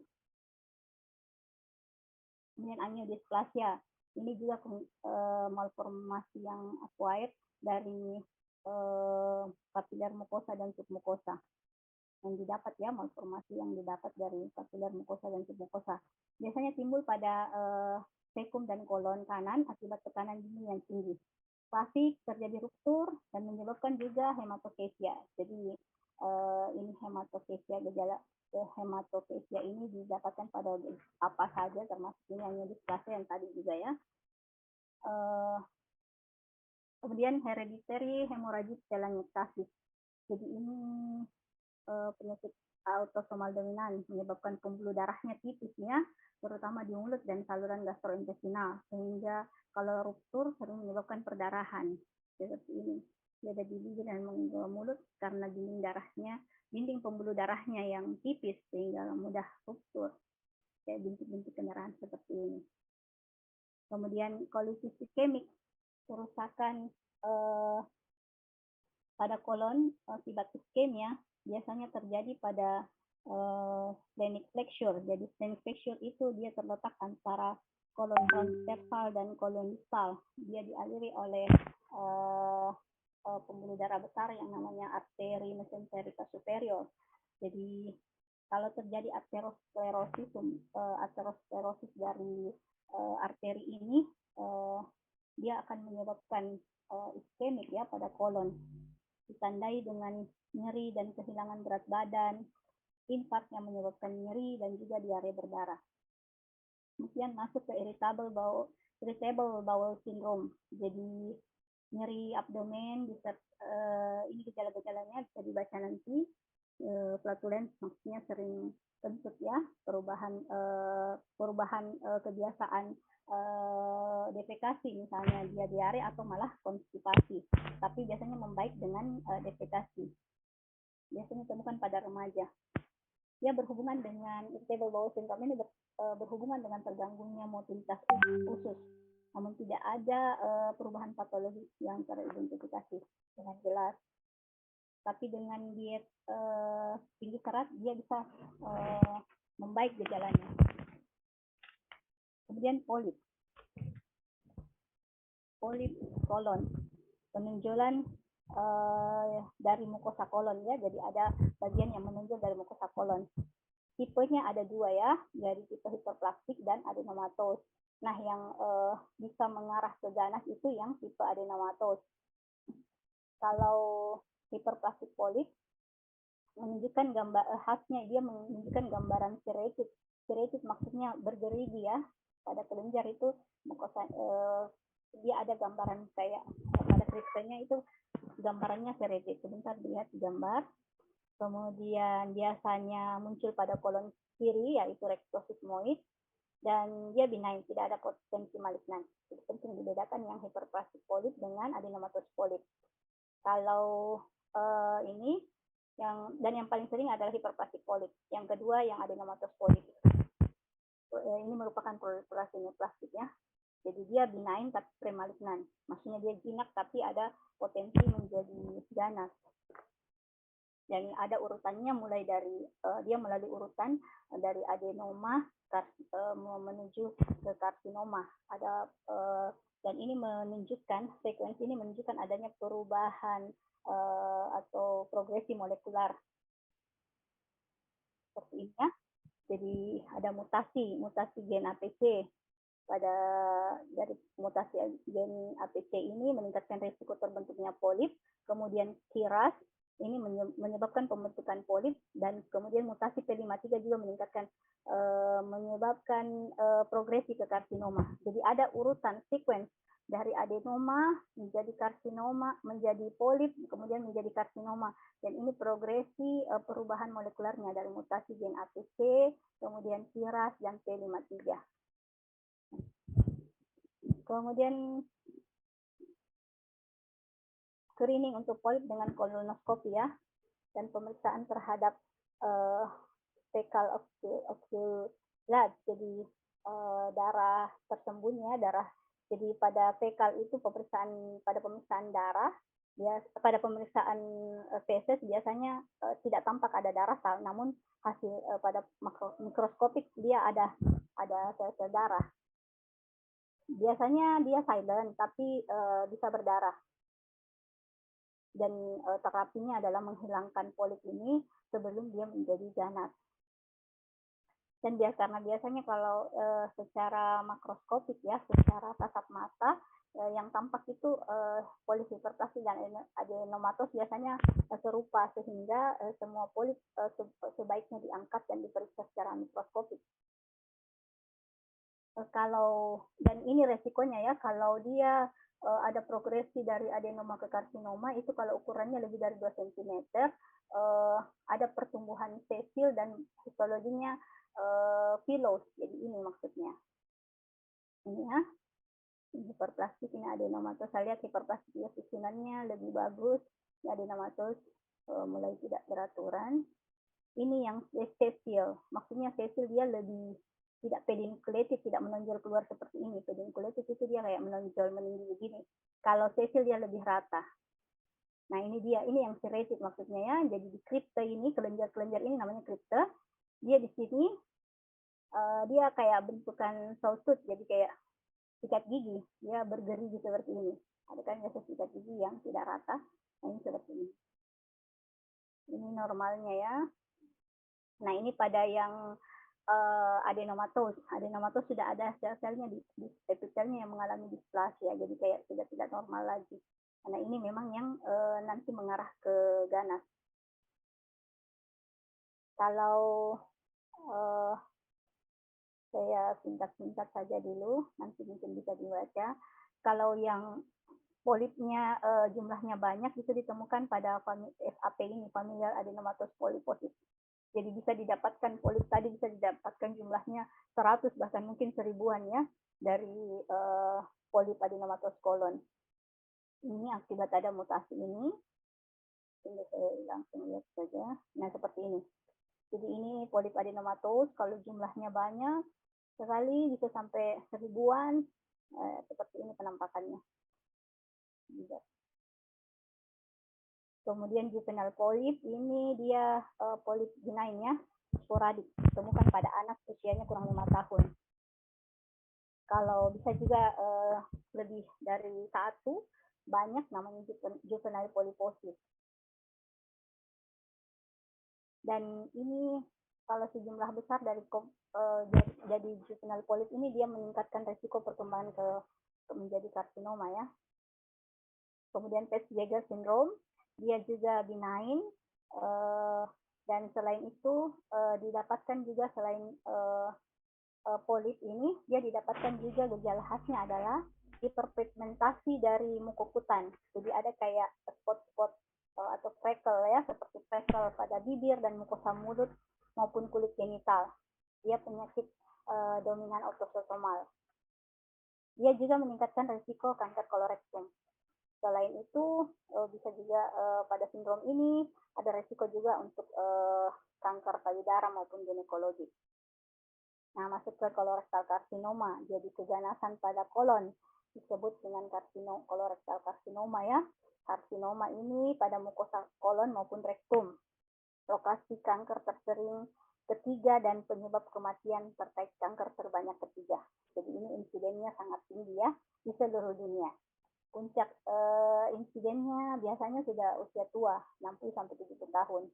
Kemudian angiodisplasia, ini juga malformasi yang acquired dari kapiler mukosa dan submukosa. Yang didapat ya, malformasi yang didapat dari kapiler mukosa dan submukosa. Biasanya timbul pada sekum dan kolon kanan akibat tekanan dinding yang tinggi. Klasik terjadi ruptur dan menyebabkan juga hematophagia. Jadi ini hematophagia, gejala hematophagia ini didapatkan pada apa saja, termasuk ini hanya displasia yang tadi juga ya. Kemudian hereditary hemorrhagic telangiectasis. Jadi ini penyakit autosomal dominan menyebabkan pembuluh darahnya tipis ya, terutama di mulut dan saluran gastrointestinal, sehingga kalau ruptur sering menyebabkan perdarahan seperti ini. Beda di bibir dan mulut karena dinding pembuluh darahnya yang tipis sehingga mudah ruptur, kayak bintik-bintik pendarahan seperti ini. Kemudian kolisis iskemik, kerusakan pada kolon akibat iskemia biasanya terjadi pada splenic flexure. Jadi splenic flexure itu dia terletak antara kolon transversal dan kolon distal. Dia dialiri oleh pembuluh darah besar yang namanya arteri mesenterica superior. Jadi kalau terjadi aterosklerosis dari arteri ini, dia akan menyebabkan iskemik ya pada kolon, ditandai dengan nyeri dan kehilangan berat badan, infak yang menyebabkan nyeri dan juga diare berdarah. Kemudian masuk ke irritable bowel syndrome. Jadi nyeri abdomen, ini gejala-gejalanya bisa dibaca nanti. Flatulence maksudnya sering kentut ya, perubahan kebiasaan defekasi, misalnya dia diare atau malah konstipasi, tapi biasanya membaik dengan defekasi. Biasanya ditemukan pada remaja. Dia berhubungan dengan irritable bowel syndrome ini berhubungan dengan terganggunya motilitas usus, namun tidak ada perubahan patologis yang teridentifikasi dengan jelas. Tapi dengan diet tinggi serat dia bisa membaik gejalanya. Kemudian polip kolon, penonjolan dari mukosa kolon ya. Jadi ada bagian yang menonjol dari mukosa kolon. Tipenya ada dua ya, dari tipe hiperplastik dan adenomatos. Nah, yang bisa mengarah ke ganas itu yang tipe adenomatos. Kalau hiperplastik polip menunjukkan gambar khasnya, dia menunjukkan gambaran serrated. Serrated maksudnya bergerigi ya. Pada kelenjar itu mukosa dia ada gambaran kayak pada kristalnya itu gambarannya serrated. Sebentar dilihat di gambar. Kemudian biasanya muncul pada kolon kiri yaitu rektosigmoid dan dia benign, tidak ada potensi malignan. Jadi penting dibedakan yang hiperplastik polip dengan adenomatous polip. Kalau ini yang paling sering adalah hiperplastik polip. Yang kedua yang adenomatous polip. Ini merupakan proliferasi neoplastik ya. Jadi dia benign tapi premalignan. Maksudnya dia jinak tapi ada potensi menjadi ganas. Dan ada urutannya mulai dari dia melalui urutan dari adenoma menuju ke karsinoma. Ada dan ini menunjukkan frekuensi ini menunjukkan adanya perubahan atau progresi molekular seperti ini ya. Jadi ada mutasi gen APC. Dari mutasi gen APC ini meningkatkan risiko terbentuknya polip, kemudian KRAS ini menyebabkan pembentukan polip, dan kemudian mutasi P53 juga menyebabkan progresi ke karsinoma. Jadi ada urutan sequence dari adenoma menjadi karsinoma, menjadi polip, kemudian menjadi karsinoma. Dan ini progresi perubahan molekularnya dari mutasi gen APC, kemudian KRAS dan P53. Kemudian screening untuk polip dengan kolonoskopi ya, dan pemeriksaan terhadap fecal oxalate, jadi darah tersembunyi ya, darah. Jadi pada fecal itu pada pemeriksaan darah, pada pemeriksaan feses biasanya tidak tampak ada darah, namun hasil pada mikroskopik dia ada sel-sel darah. Biasanya dia silent tapi bisa berdarah. Dan terapinya adalah menghilangkan polip ini sebelum dia menjadi ganas. Dan karena biasanya kalau secara makroskopik ya, secara kasat mata yang tampak itu polip hiperplastik dan adenomatos biasanya serupa, sehingga semua polip sebaiknya diangkat dan diperiksa secara mikroskopik. Dan ini resikonya ya, kalau dia ada progresi dari adenoma ke karsinoma itu kalau ukurannya lebih dari 2 cm, ada pertumbuhan sesil dan histologinya pilose. Jadi ini maksudnya. Ini ya, ini hiperplastik, ini adenomatosis. Saya lihat hiperplastik ya, susunannya lebih bagus. Ini adenomatosis mulai tidak beraturan. Ini yang sesil, maksudnya sesil dia lebih tidak pedunculate, tidak menonjol keluar seperti ini. Pedunculate itu dia kayak menonjol meninggi begini. Kalau sesil dia lebih rata. Nah ini dia, ini yang serrated maksudnya ya. Jadi di kripte ini, kelenjar-kelenjar ini namanya kripte. Dia di sini dia kayak bentukan sawtooth, jadi kayak sikat gigi, dia bergerigi seperti ini. Ada kan biasa sikat gigi yang tidak rata, nah ini seperti ini. Ini normalnya ya. Nah ini pada yang adenomatos. Adenomatos sudah ada sel-selnya di epitelnya yang mengalami displasia, jadi kayak sudah tidak normal lagi. Karena ini memang yang nanti mengarah ke ganas. Kalau saya singkat-singkat saja dulu, nanti mungkin bisa dibaca. Kalau yang polipnya jumlahnya banyak itu ditemukan pada FAP ini, familial adenomatous polyposis. Jadi bisa didapatkan polip tadi bisa didapatkan jumlahnya 100 bahkan mungkin 1000-an ya dari polip adenomatous colon. Ini akibat ada mutasi ini. Ini saya langsung lihat saja. Nah seperti ini. Jadi ini polip adenomatous kalau jumlahnya banyak sekali bisa sampai 1000-an. Seperti ini penampakannya. Kemudian juvenile polyp ini dia polyp benign ya, sporadik, ditemukan pada anak usianya kurang 5 tahun. Kalau bisa juga lebih dari 1, banyak namanya juvenile polyposis. Dan ini kalau sejumlah besar dari jadi juvenile polyp ini dia meningkatkan resiko perkembangan ke menjadi karsinoma ya. Kemudian Pest-Jaeger syndrome, dia juga benign, dan selain itu didapatkan juga selain polip ini, dia didapatkan juga gejala khasnya adalah hiperpigmentasi dari mukokutan. Jadi ada kayak spot-spot atau freckle ya, seperti freckle pada bibir dan mukosa mulut maupun kulit genital. Dia penyakit dominan autosomal. Dia juga meningkatkan risiko kanker kolorektum. Selain itu bisa juga pada sindrom ini ada resiko juga untuk kanker payudara maupun ginekologi. Nah masuk ke kolorektal karsinoma, jadi keganasan pada kolon disebut dengan kolorektal karsinoma ya. Karsinoma ini pada mukosa kolon maupun rektum. Lokasi kanker tersering ketiga dan penyebab kematian terkait kanker terbanyak ketiga. Jadi ini insidennya sangat tinggi ya di seluruh dunia. Puncak insidennya biasanya sudah usia tua, 60-70 tahun.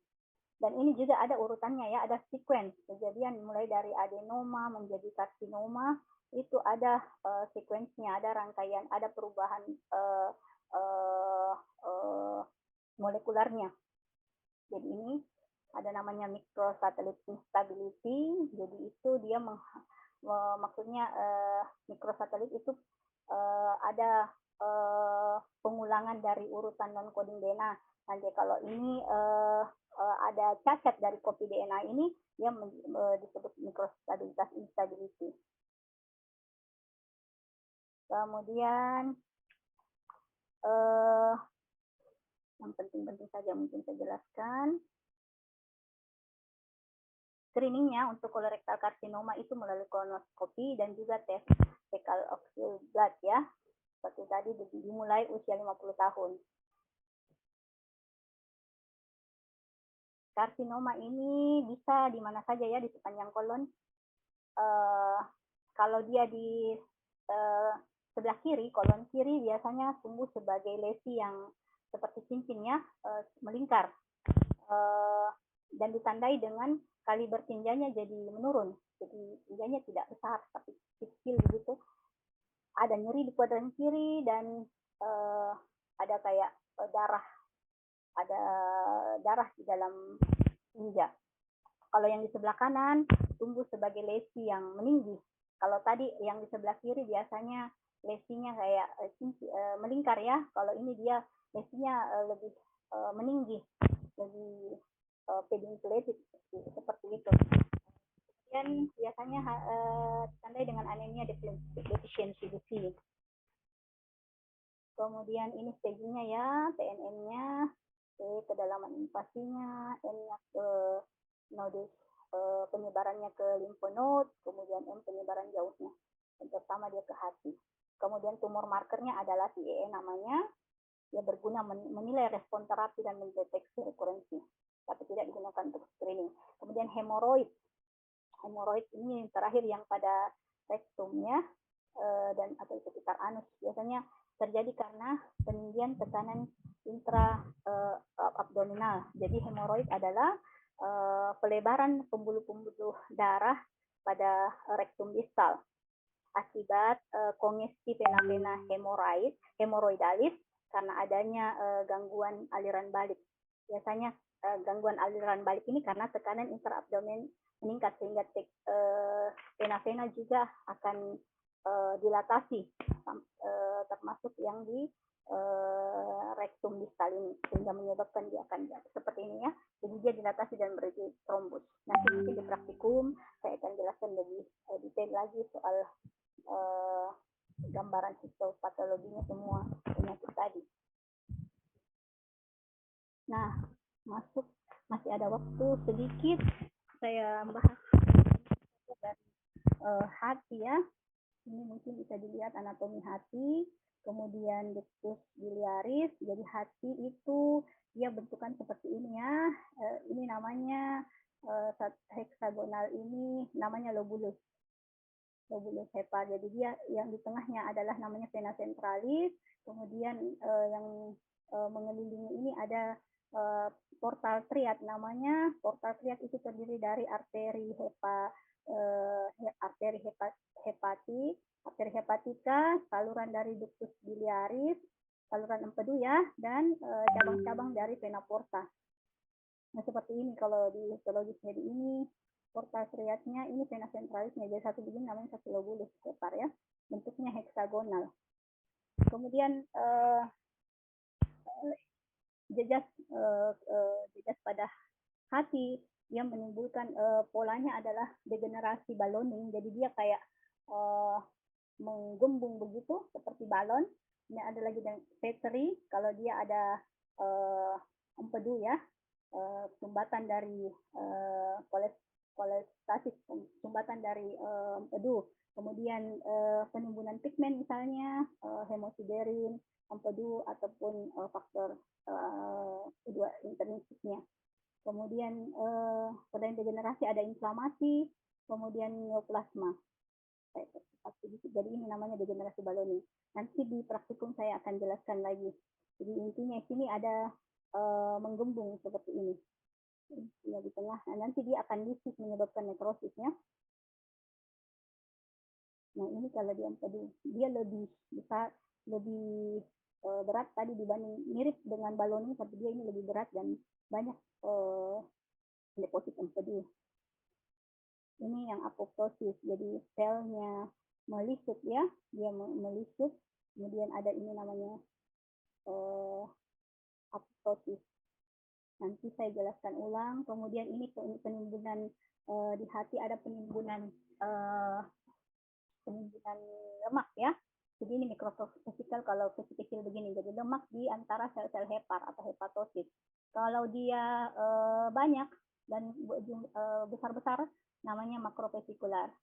Dan ini juga ada urutannya ya, ada sequence kejadian mulai dari adenoma menjadi karsinoma, itu ada sequence-nya, ada rangkaian, ada perubahan molekularnya. Jadi ini ada namanya microsatellite instability, jadi itu dia maksudnya mikrosatelit itu ada pengulangan dari urutan non-coding DNA. Nanti kalau ini ada cacat dari kopi DNA ini, dia disebut mikrostabilitas instability. Kemudian yang penting-penting saja mungkin saya jelaskan. Screeningnya untuk kolorektal karsinoma itu melalui kolonoskopi dan juga tes fecal oxyl blood ya. Seperti tadi dimulai usia 50 tahun. Karsinoma ini bisa di mana saja ya di sepanjang kolon. Kalau dia di sebelah kiri, kolon kiri biasanya tumbuh sebagai lesi yang seperti cincin ya, melingkar. Dan ditandai dengan kaliber tinjanya jadi menurun. Jadi tinjanya tidak besar tapi kecil begitu. Ada nyeri di kuadran kiri dan ada kayak ada darah di dalam tinja. Kalau yang di sebelah kanan tumbuh sebagai lesi yang meninggi. Kalau tadi yang di sebelah kiri biasanya lesinya kayak melingkar ya. Kalau ini dia lesinya lebih meninggi, lebih pediculated seperti itu. Kemudian biasanya ditandai dengan anemia deficiency besi. Kemudian ini stagingnya ya, TNM-nya, kedalaman invasinya, N-nya ke nodus penyebarannya ke limfonode, kemudian M penyebaran jauhnya. Yang pertama dia ke hati. Kemudian tumor markernya adalah TEE namanya, dia berguna menilai respon terapi dan mendeteksi rekurensi, tapi tidak digunakan untuk screening. Kemudian hemoroid. Hemoroid ini terakhir yang pada rektumnya dan atau sekitar anus. Biasanya terjadi karena peninggian tekanan intra abdominal. Jadi hemoroid adalah pelebaran pembuluh-pembuluh darah pada rektum distal akibat kongesti vena-vena hemoroidalis karena adanya gangguan aliran balik. Biasanya gangguan aliran balik ini karena tekanan intraabdomen meningkat sehingga vena-vena juga akan dilatasi, termasuk yang di rektum distal ini, sehingga menyebabkan dia akan seperti ini ya. Jadi dia dilatasi dan berarti trombus. Nanti mungkin di praktikum saya akan jelaskan lebih detail lagi soal gambaran histopatologinya semua penyakit tadi. Nah, masih ada waktu sedikit saya bahas dan hati ya. Ini mungkin bisa dilihat anatomi hati, kemudian ductus biliaris. Jadi hati itu dia bentukan seperti ini ya. Ini namanya heksagonal ini namanya lobulus hepa. Jadi dia yang di tengahnya adalah namanya vena centralis. Kemudian yang mengelilingi ini ada portal triad namanya. Portal triad itu terdiri dari arteri hepatik, arteri hepatika, saluran dari ductus biliaris, saluran empedu ya, dan cabang-cabang dari vena porta. Nah seperti ini kalau di histologis. Jadi ini portal triadnya, ini vena centralisnya. Jadi satu begini namanya satu lobulus hepar ya. Bentuknya heksagonal. Kemudian jejas pada hati yang menimbulkan polanya adalah degenerasi baloning. Jadi dia kayak menggembung begitu seperti balon. Ini ada lagi dan petri kalau dia ada empedu ya, sumbatan dari kolestasis, sumbatan dari empedu. Kemudian penimbunan pigmen misalnya hemosiderin, empedu ataupun faktor kedua intrinsiknya. Kemudian pada degenerasi ada inflamasi, kemudian neoplasma. Jadi ini namanya degenerasi baloning. Nanti di praktikum saya akan jelaskan lagi. Jadi intinya di sini ada menggembung seperti ini. Ya, di tengah. Nah, nanti dia akan lisis menyebabkan nekrosisnya. Nah ini kalau dia empedu, dia lebih besar, lebih berat tadi dibanding mirip dengan baloning, tapi dia ini lebih berat dan banyak deposit empedu. Ini yang apoptosis, jadi selnya melisut ya, dia melisut. Kemudian ada ini namanya apoptosis. Nanti saya jelaskan ulang. Kemudian ini penimbunan di hati, ada penimbunan lemak ya. Jadi ini mikrovesikel kalau kecil-kecil begini. Jadi lemak di antara sel-sel hepar atau hepatosit. Kalau dia banyak dan besar-besar namanya makrovesikular.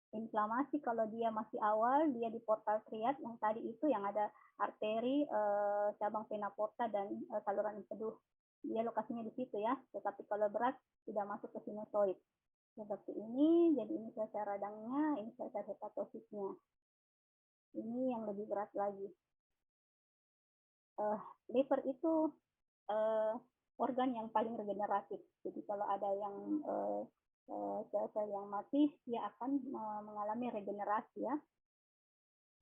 Inflamasi kalau dia masih awal, dia di portal triad yang tadi itu yang ada arteri, cabang vena porta dan saluran empedu. Dia lokasinya di situ ya. Tetapi kalau berat sudah masuk ke sinusoid. Seperti ini, jadi ini sel-sel radangnya, ini sel-sel hepatositnya. Ini yang lebih berat lagi. Liver itu organ yang paling regeneratif. Jadi kalau ada yang sel-sel yang mati, dia akan mengalami regenerasi ya.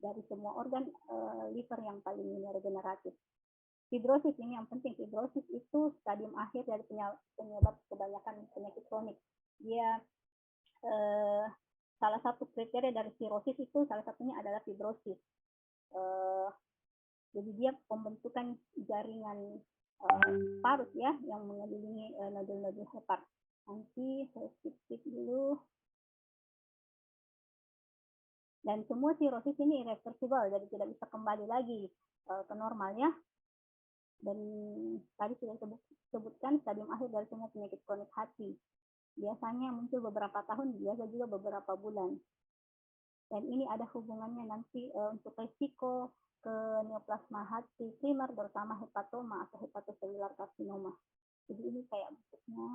Dari semua organ, liver yang paling regeneratif. Fibrosis ini yang penting. Fibrosis itu stadium akhir dari penyebab kebanyakan penyakit kronik. Dia salah satu kriteria dari sirosis itu salah satunya adalah fibrosis. Jadi dia pembentukan jaringan parut ya yang mengelilingi nodul-nodul hepar. Nanti saya skip dulu. Dan semua sirosis ini irreversible, jadi tidak bisa kembali lagi ke normal ya. Dan tadi sudah sebutkan stadium akhir dari semua penyakit kronik hati. Biasanya muncul beberapa tahun, biasa juga beberapa bulan. Dan ini ada hubungannya nanti untuk resiko ke neoplasma hati primer, terutama hepatoma atau hepatoselular karsinoma. Jadi ini kayak bentuknya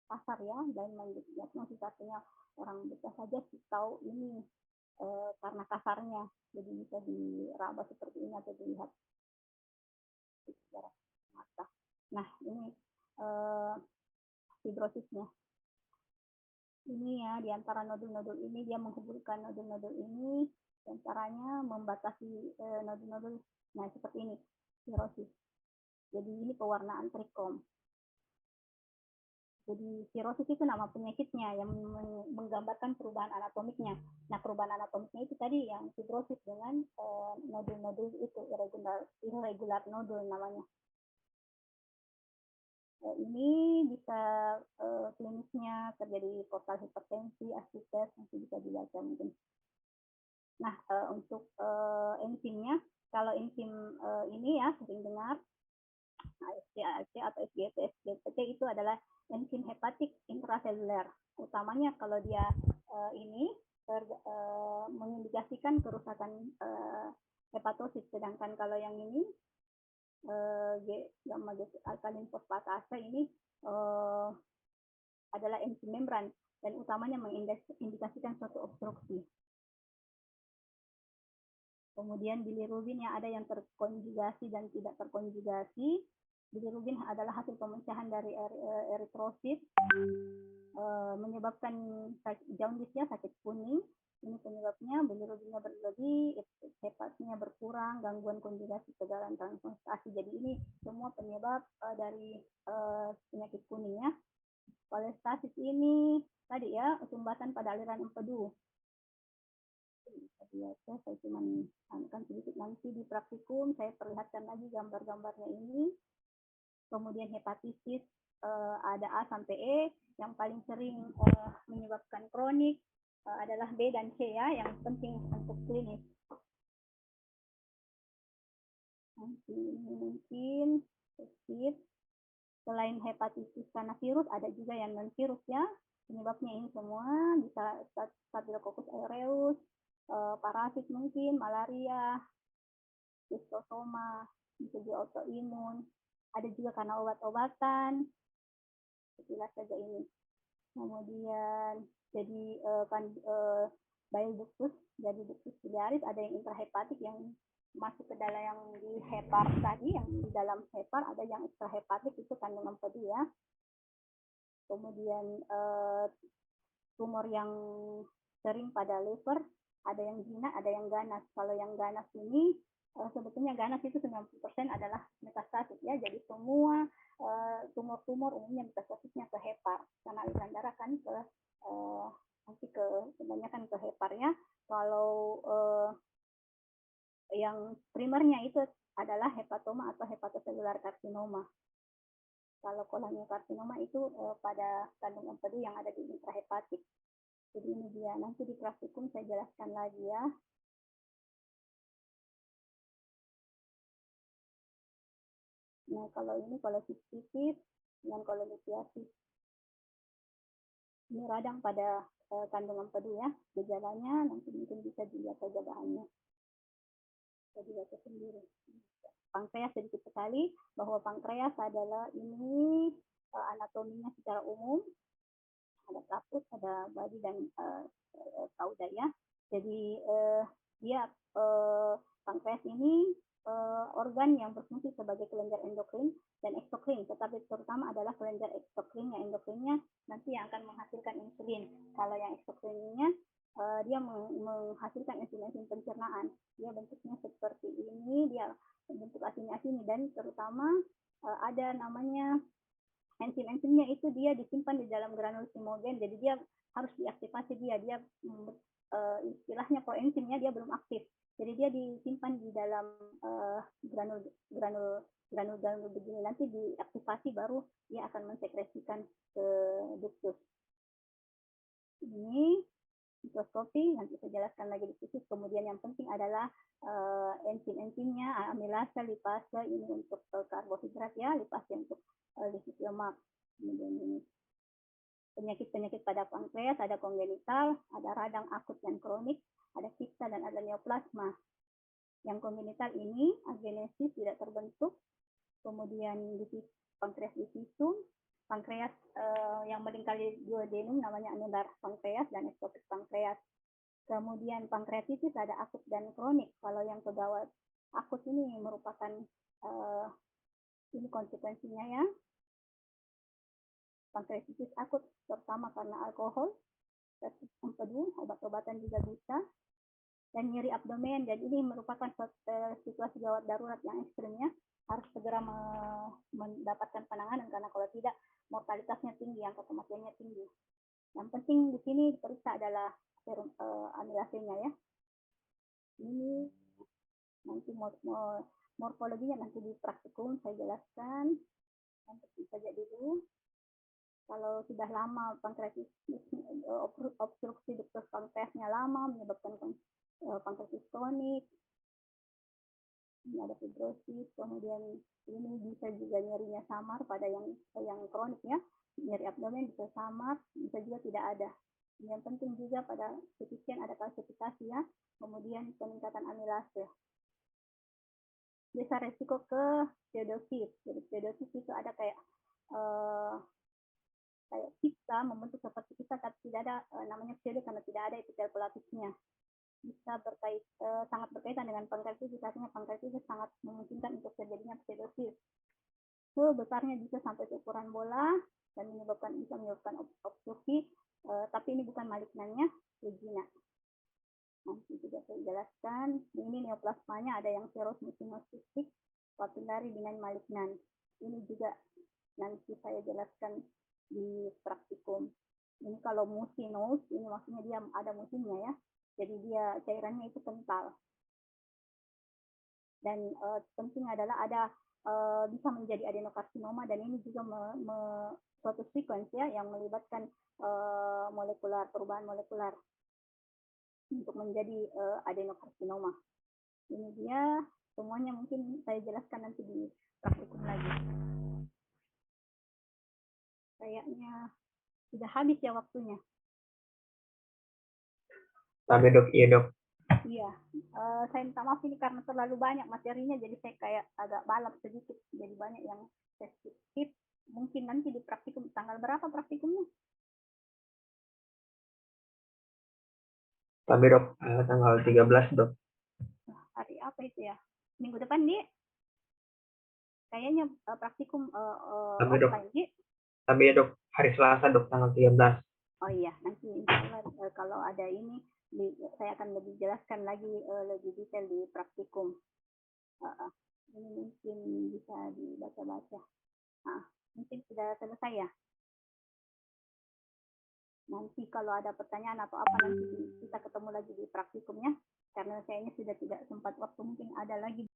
kasar ya, dan diagnosis artinya orang bisa saja tahu ini karena kasarnya, jadi bisa diraba seperti ini atau dilihat secara mata. Nah ini fibrosisnya. Ini ya, di antara nodul-nodul ini dia menghubungkan nodul-nodul ini dan caranya membatasi nodul-nodul. Nah, seperti ini, sirosis. Jadi ini pewarnaan trikom. Jadi sirosis itu nama penyakitnya yang menggambarkan perubahan anatomiknya. Nah, perubahan anatomiknya itu tadi yang fibrosis dengan nodul-nodul itu irregular nodul namanya. Ini bisa klinisnya terjadi portal hipertensi, ascites, nanti bisa dibaca mungkin. Nah, untuk enzimnya, kalau enzim ini ya sering dengar AST, ALT atau SGT, SGPT itu adalah enzim hepatik intraseluler. Utamanya kalau dia ini mengindikasikan kerusakan hepatosit, sedangkan kalau yang ini gamma alkalin fosfatase ini adalah enzim membran dan utamanya mengindikasikan suatu obstruksi. Kemudian bilirubin yang ada yang terkonjugasi dan tidak terkonjugasi. Bilirubin adalah hasil pemecahan dari eritrosit, menyebabkan jaundice ya, sakit kuning. Ini penyebabnya bilirubinnya berlebih, hepatnya berkurang, gangguan konjugasi kegalan transportasi. Jadi ini semua penyebab dari penyakit kuning ya. Kolestasis ini tadi ya, sumbatan pada aliran empedu. Biasa saya cuma akan sedikit nanti di praktikum saya perlihatkan lagi gambar-gambarnya ini. Kemudian hepatitis ada A sampai E, yang paling sering menyebabkan kronik adalah B dan C ya, yang penting untuk klinis. Nanti mungkin sedikit. Selain hepatitis karena virus, ada juga yang non virus ya. Penyebabnya ini semua bisa Staphylococcus aureus, parasit mungkin, malaria, schistosoma, bisa juga autoimun. Ada juga karena obat-obatan, sekilas saja ini. Kemudian jadi bile ductus, jadi ductus biliaris, ada yang intrahepatik yang masuk ke dalam yang di hepar tadi, yang di dalam hepar, ada yang extrahepatik itu kandungan empedu ya. Kemudian tumor yang sering pada liver, ada yang jinak, ada yang ganas. Kalau yang ganas ini sebetulnya ganas itu 90% adalah metastasis ya. Jadi semua tumor-tumur umumnya metastasisnya ke hepar karena aliran darah kan ke nanti ke kebanyakan ke hepar ya. Kalau yang primernya itu adalah hepatoma atau hepatoselular karsinoma. Kalau kolangiokarsinoma itu pada kandung empedu yang ada di intrahepatik. Jadi ini dia, nanti di praktikum saya jelaskan lagi ya. Nah, kalau ini kolesistitis dengan kolelitiasis. Ini radang pada kandung empedu ya. Gejalanya nanti mungkin bisa dilihat saja bahannya. Bisa dilihat sendiri. Pankreas sedikit sekali, bahwa pankreas adalah ini anatominya secara umum. Ada kapus, ada badi dan kauda ya. Jadi dia pankreas ini organ yang berfungsi sebagai kelenjar endokrin dan eksokrin, tetapi terutama adalah kelenjar eksokrin yang endokrinnya nanti yang akan menghasilkan insulin. Kalau yang eksokrinnya dia menghasilkan insulin pencernaan. Dia bentuknya seperti ini, dia bentuk asini-asini dan terutama ada namanya enzim-enzimnya itu dia disimpan di dalam granul simogen, jadi dia harus diaktifasi istilahnya koenzimnya dia belum aktif, jadi dia disimpan di dalam granul begini, nanti diaktifasi baru dia akan mensekresikan ke duktus. Ini mikroskopi, nanti saya jelaskan lagi di khusus. Kemudian yang penting adalah enzim-enzimnya, amilase, lipase, ini untuk karbohidrat ya, lipase untuk lisit lemak. Kemudian ini penyakit-penyakit pada pankreas, ada kongenital, ada radang akut dan kronik, ada kista dan ada neoplasma. Yang kongenital ini agenesis tidak terbentuk, kemudian pankreas diffusum, pankreas yang melingkari duodenum namanya anular pankreas dan ektopik pankreas. Kemudian pankreatitis ada akut dan kronik. Kalau yang pegawai akut ini merupakan ini konsekuensinya ya. Pankreatitis akut terutama karena alkohol, empedu, obat-obatan juga bisa, dan nyeri abdomen. Dan ini merupakan situasi gawat darurat yang ekstrimnya, harus segera mendapatkan penanganan karena kalau tidak mortalitasnya tinggi, angka kematiannya tinggi. Yang penting di sini diperiksa adalah amilasenya ya. Ini nanti morfologinya nanti di praktikum saya jelaskan. Nanti saja dulu. Kalau sudah lama pankreatitis, obstruksi duktus pankreasnya lama menyebabkan pankreatitis kronik, ini ada fibrosis, kemudian ini bisa juga nyerinya samar pada yang kronik ya, nyeri abdomen bisa samar, bisa juga tidak ada. Yang penting juga pada CT ada kalsifikasi ya, kemudian peningkatan amilase. Bisa resiko ke pseudosis. Jadi pseudosis itu ada kayak kista membentuk seperti kista tapi tidak ada namanya pseudo karena tidak ada epitel pelapisnya. Bisa sangat berkaitan dengan pankreatitis, artinya pankreatitis sangat memungkinkan untuk terjadinya pseudosis. Besarnya bisa sampai ukuran bola dan bisa menyebabkan obstruksi, tapi ini bukan malignannya, regina. Nanti juga saya jelaskan. Ini neoplasmanya ada yang serous mucinocystic, papillary dengan malignan. Ini juga nanti saya jelaskan di praktikum. Ini kalau mucinous, ini maksudnya dia ada mucinnya ya. Jadi dia cairannya itu kental. Dan penting adalah ada bisa menjadi adenokarsinoma, dan ini juga suatu sequence ya yang melibatkan perubahan molekular untuk menjadi adenokarsinoma. Ini dia semuanya, mungkin saya jelaskan nanti di praktikum lagi. Kayaknya sudah habis ya waktunya. Sampai dok, iya dok. Iya, saya minta maaf ini karena terlalu banyak materinya, jadi saya kayak agak balap sedikit, jadi banyak yang saya skip. Mungkin nanti di praktikum, tanggal berapa praktikumnya? Sampai dok, tanggal 13 dok. Hari apa itu ya? Minggu depan nih? Kayaknya praktikum offline nih. Sampai dok, hari Selasa dok, tanggal 13. Oh iya, nanti insya Allah kalau ada ini, saya akan lebih jelaskan lagi lebih detail di praktikum. Ini mungkin bisa dibaca-baca. Mungkin sudah selesai ya. Nanti kalau ada pertanyaan atau apa nanti kita ketemu lagi di praktikumnya, karena saya ini sudah tidak sempat waktu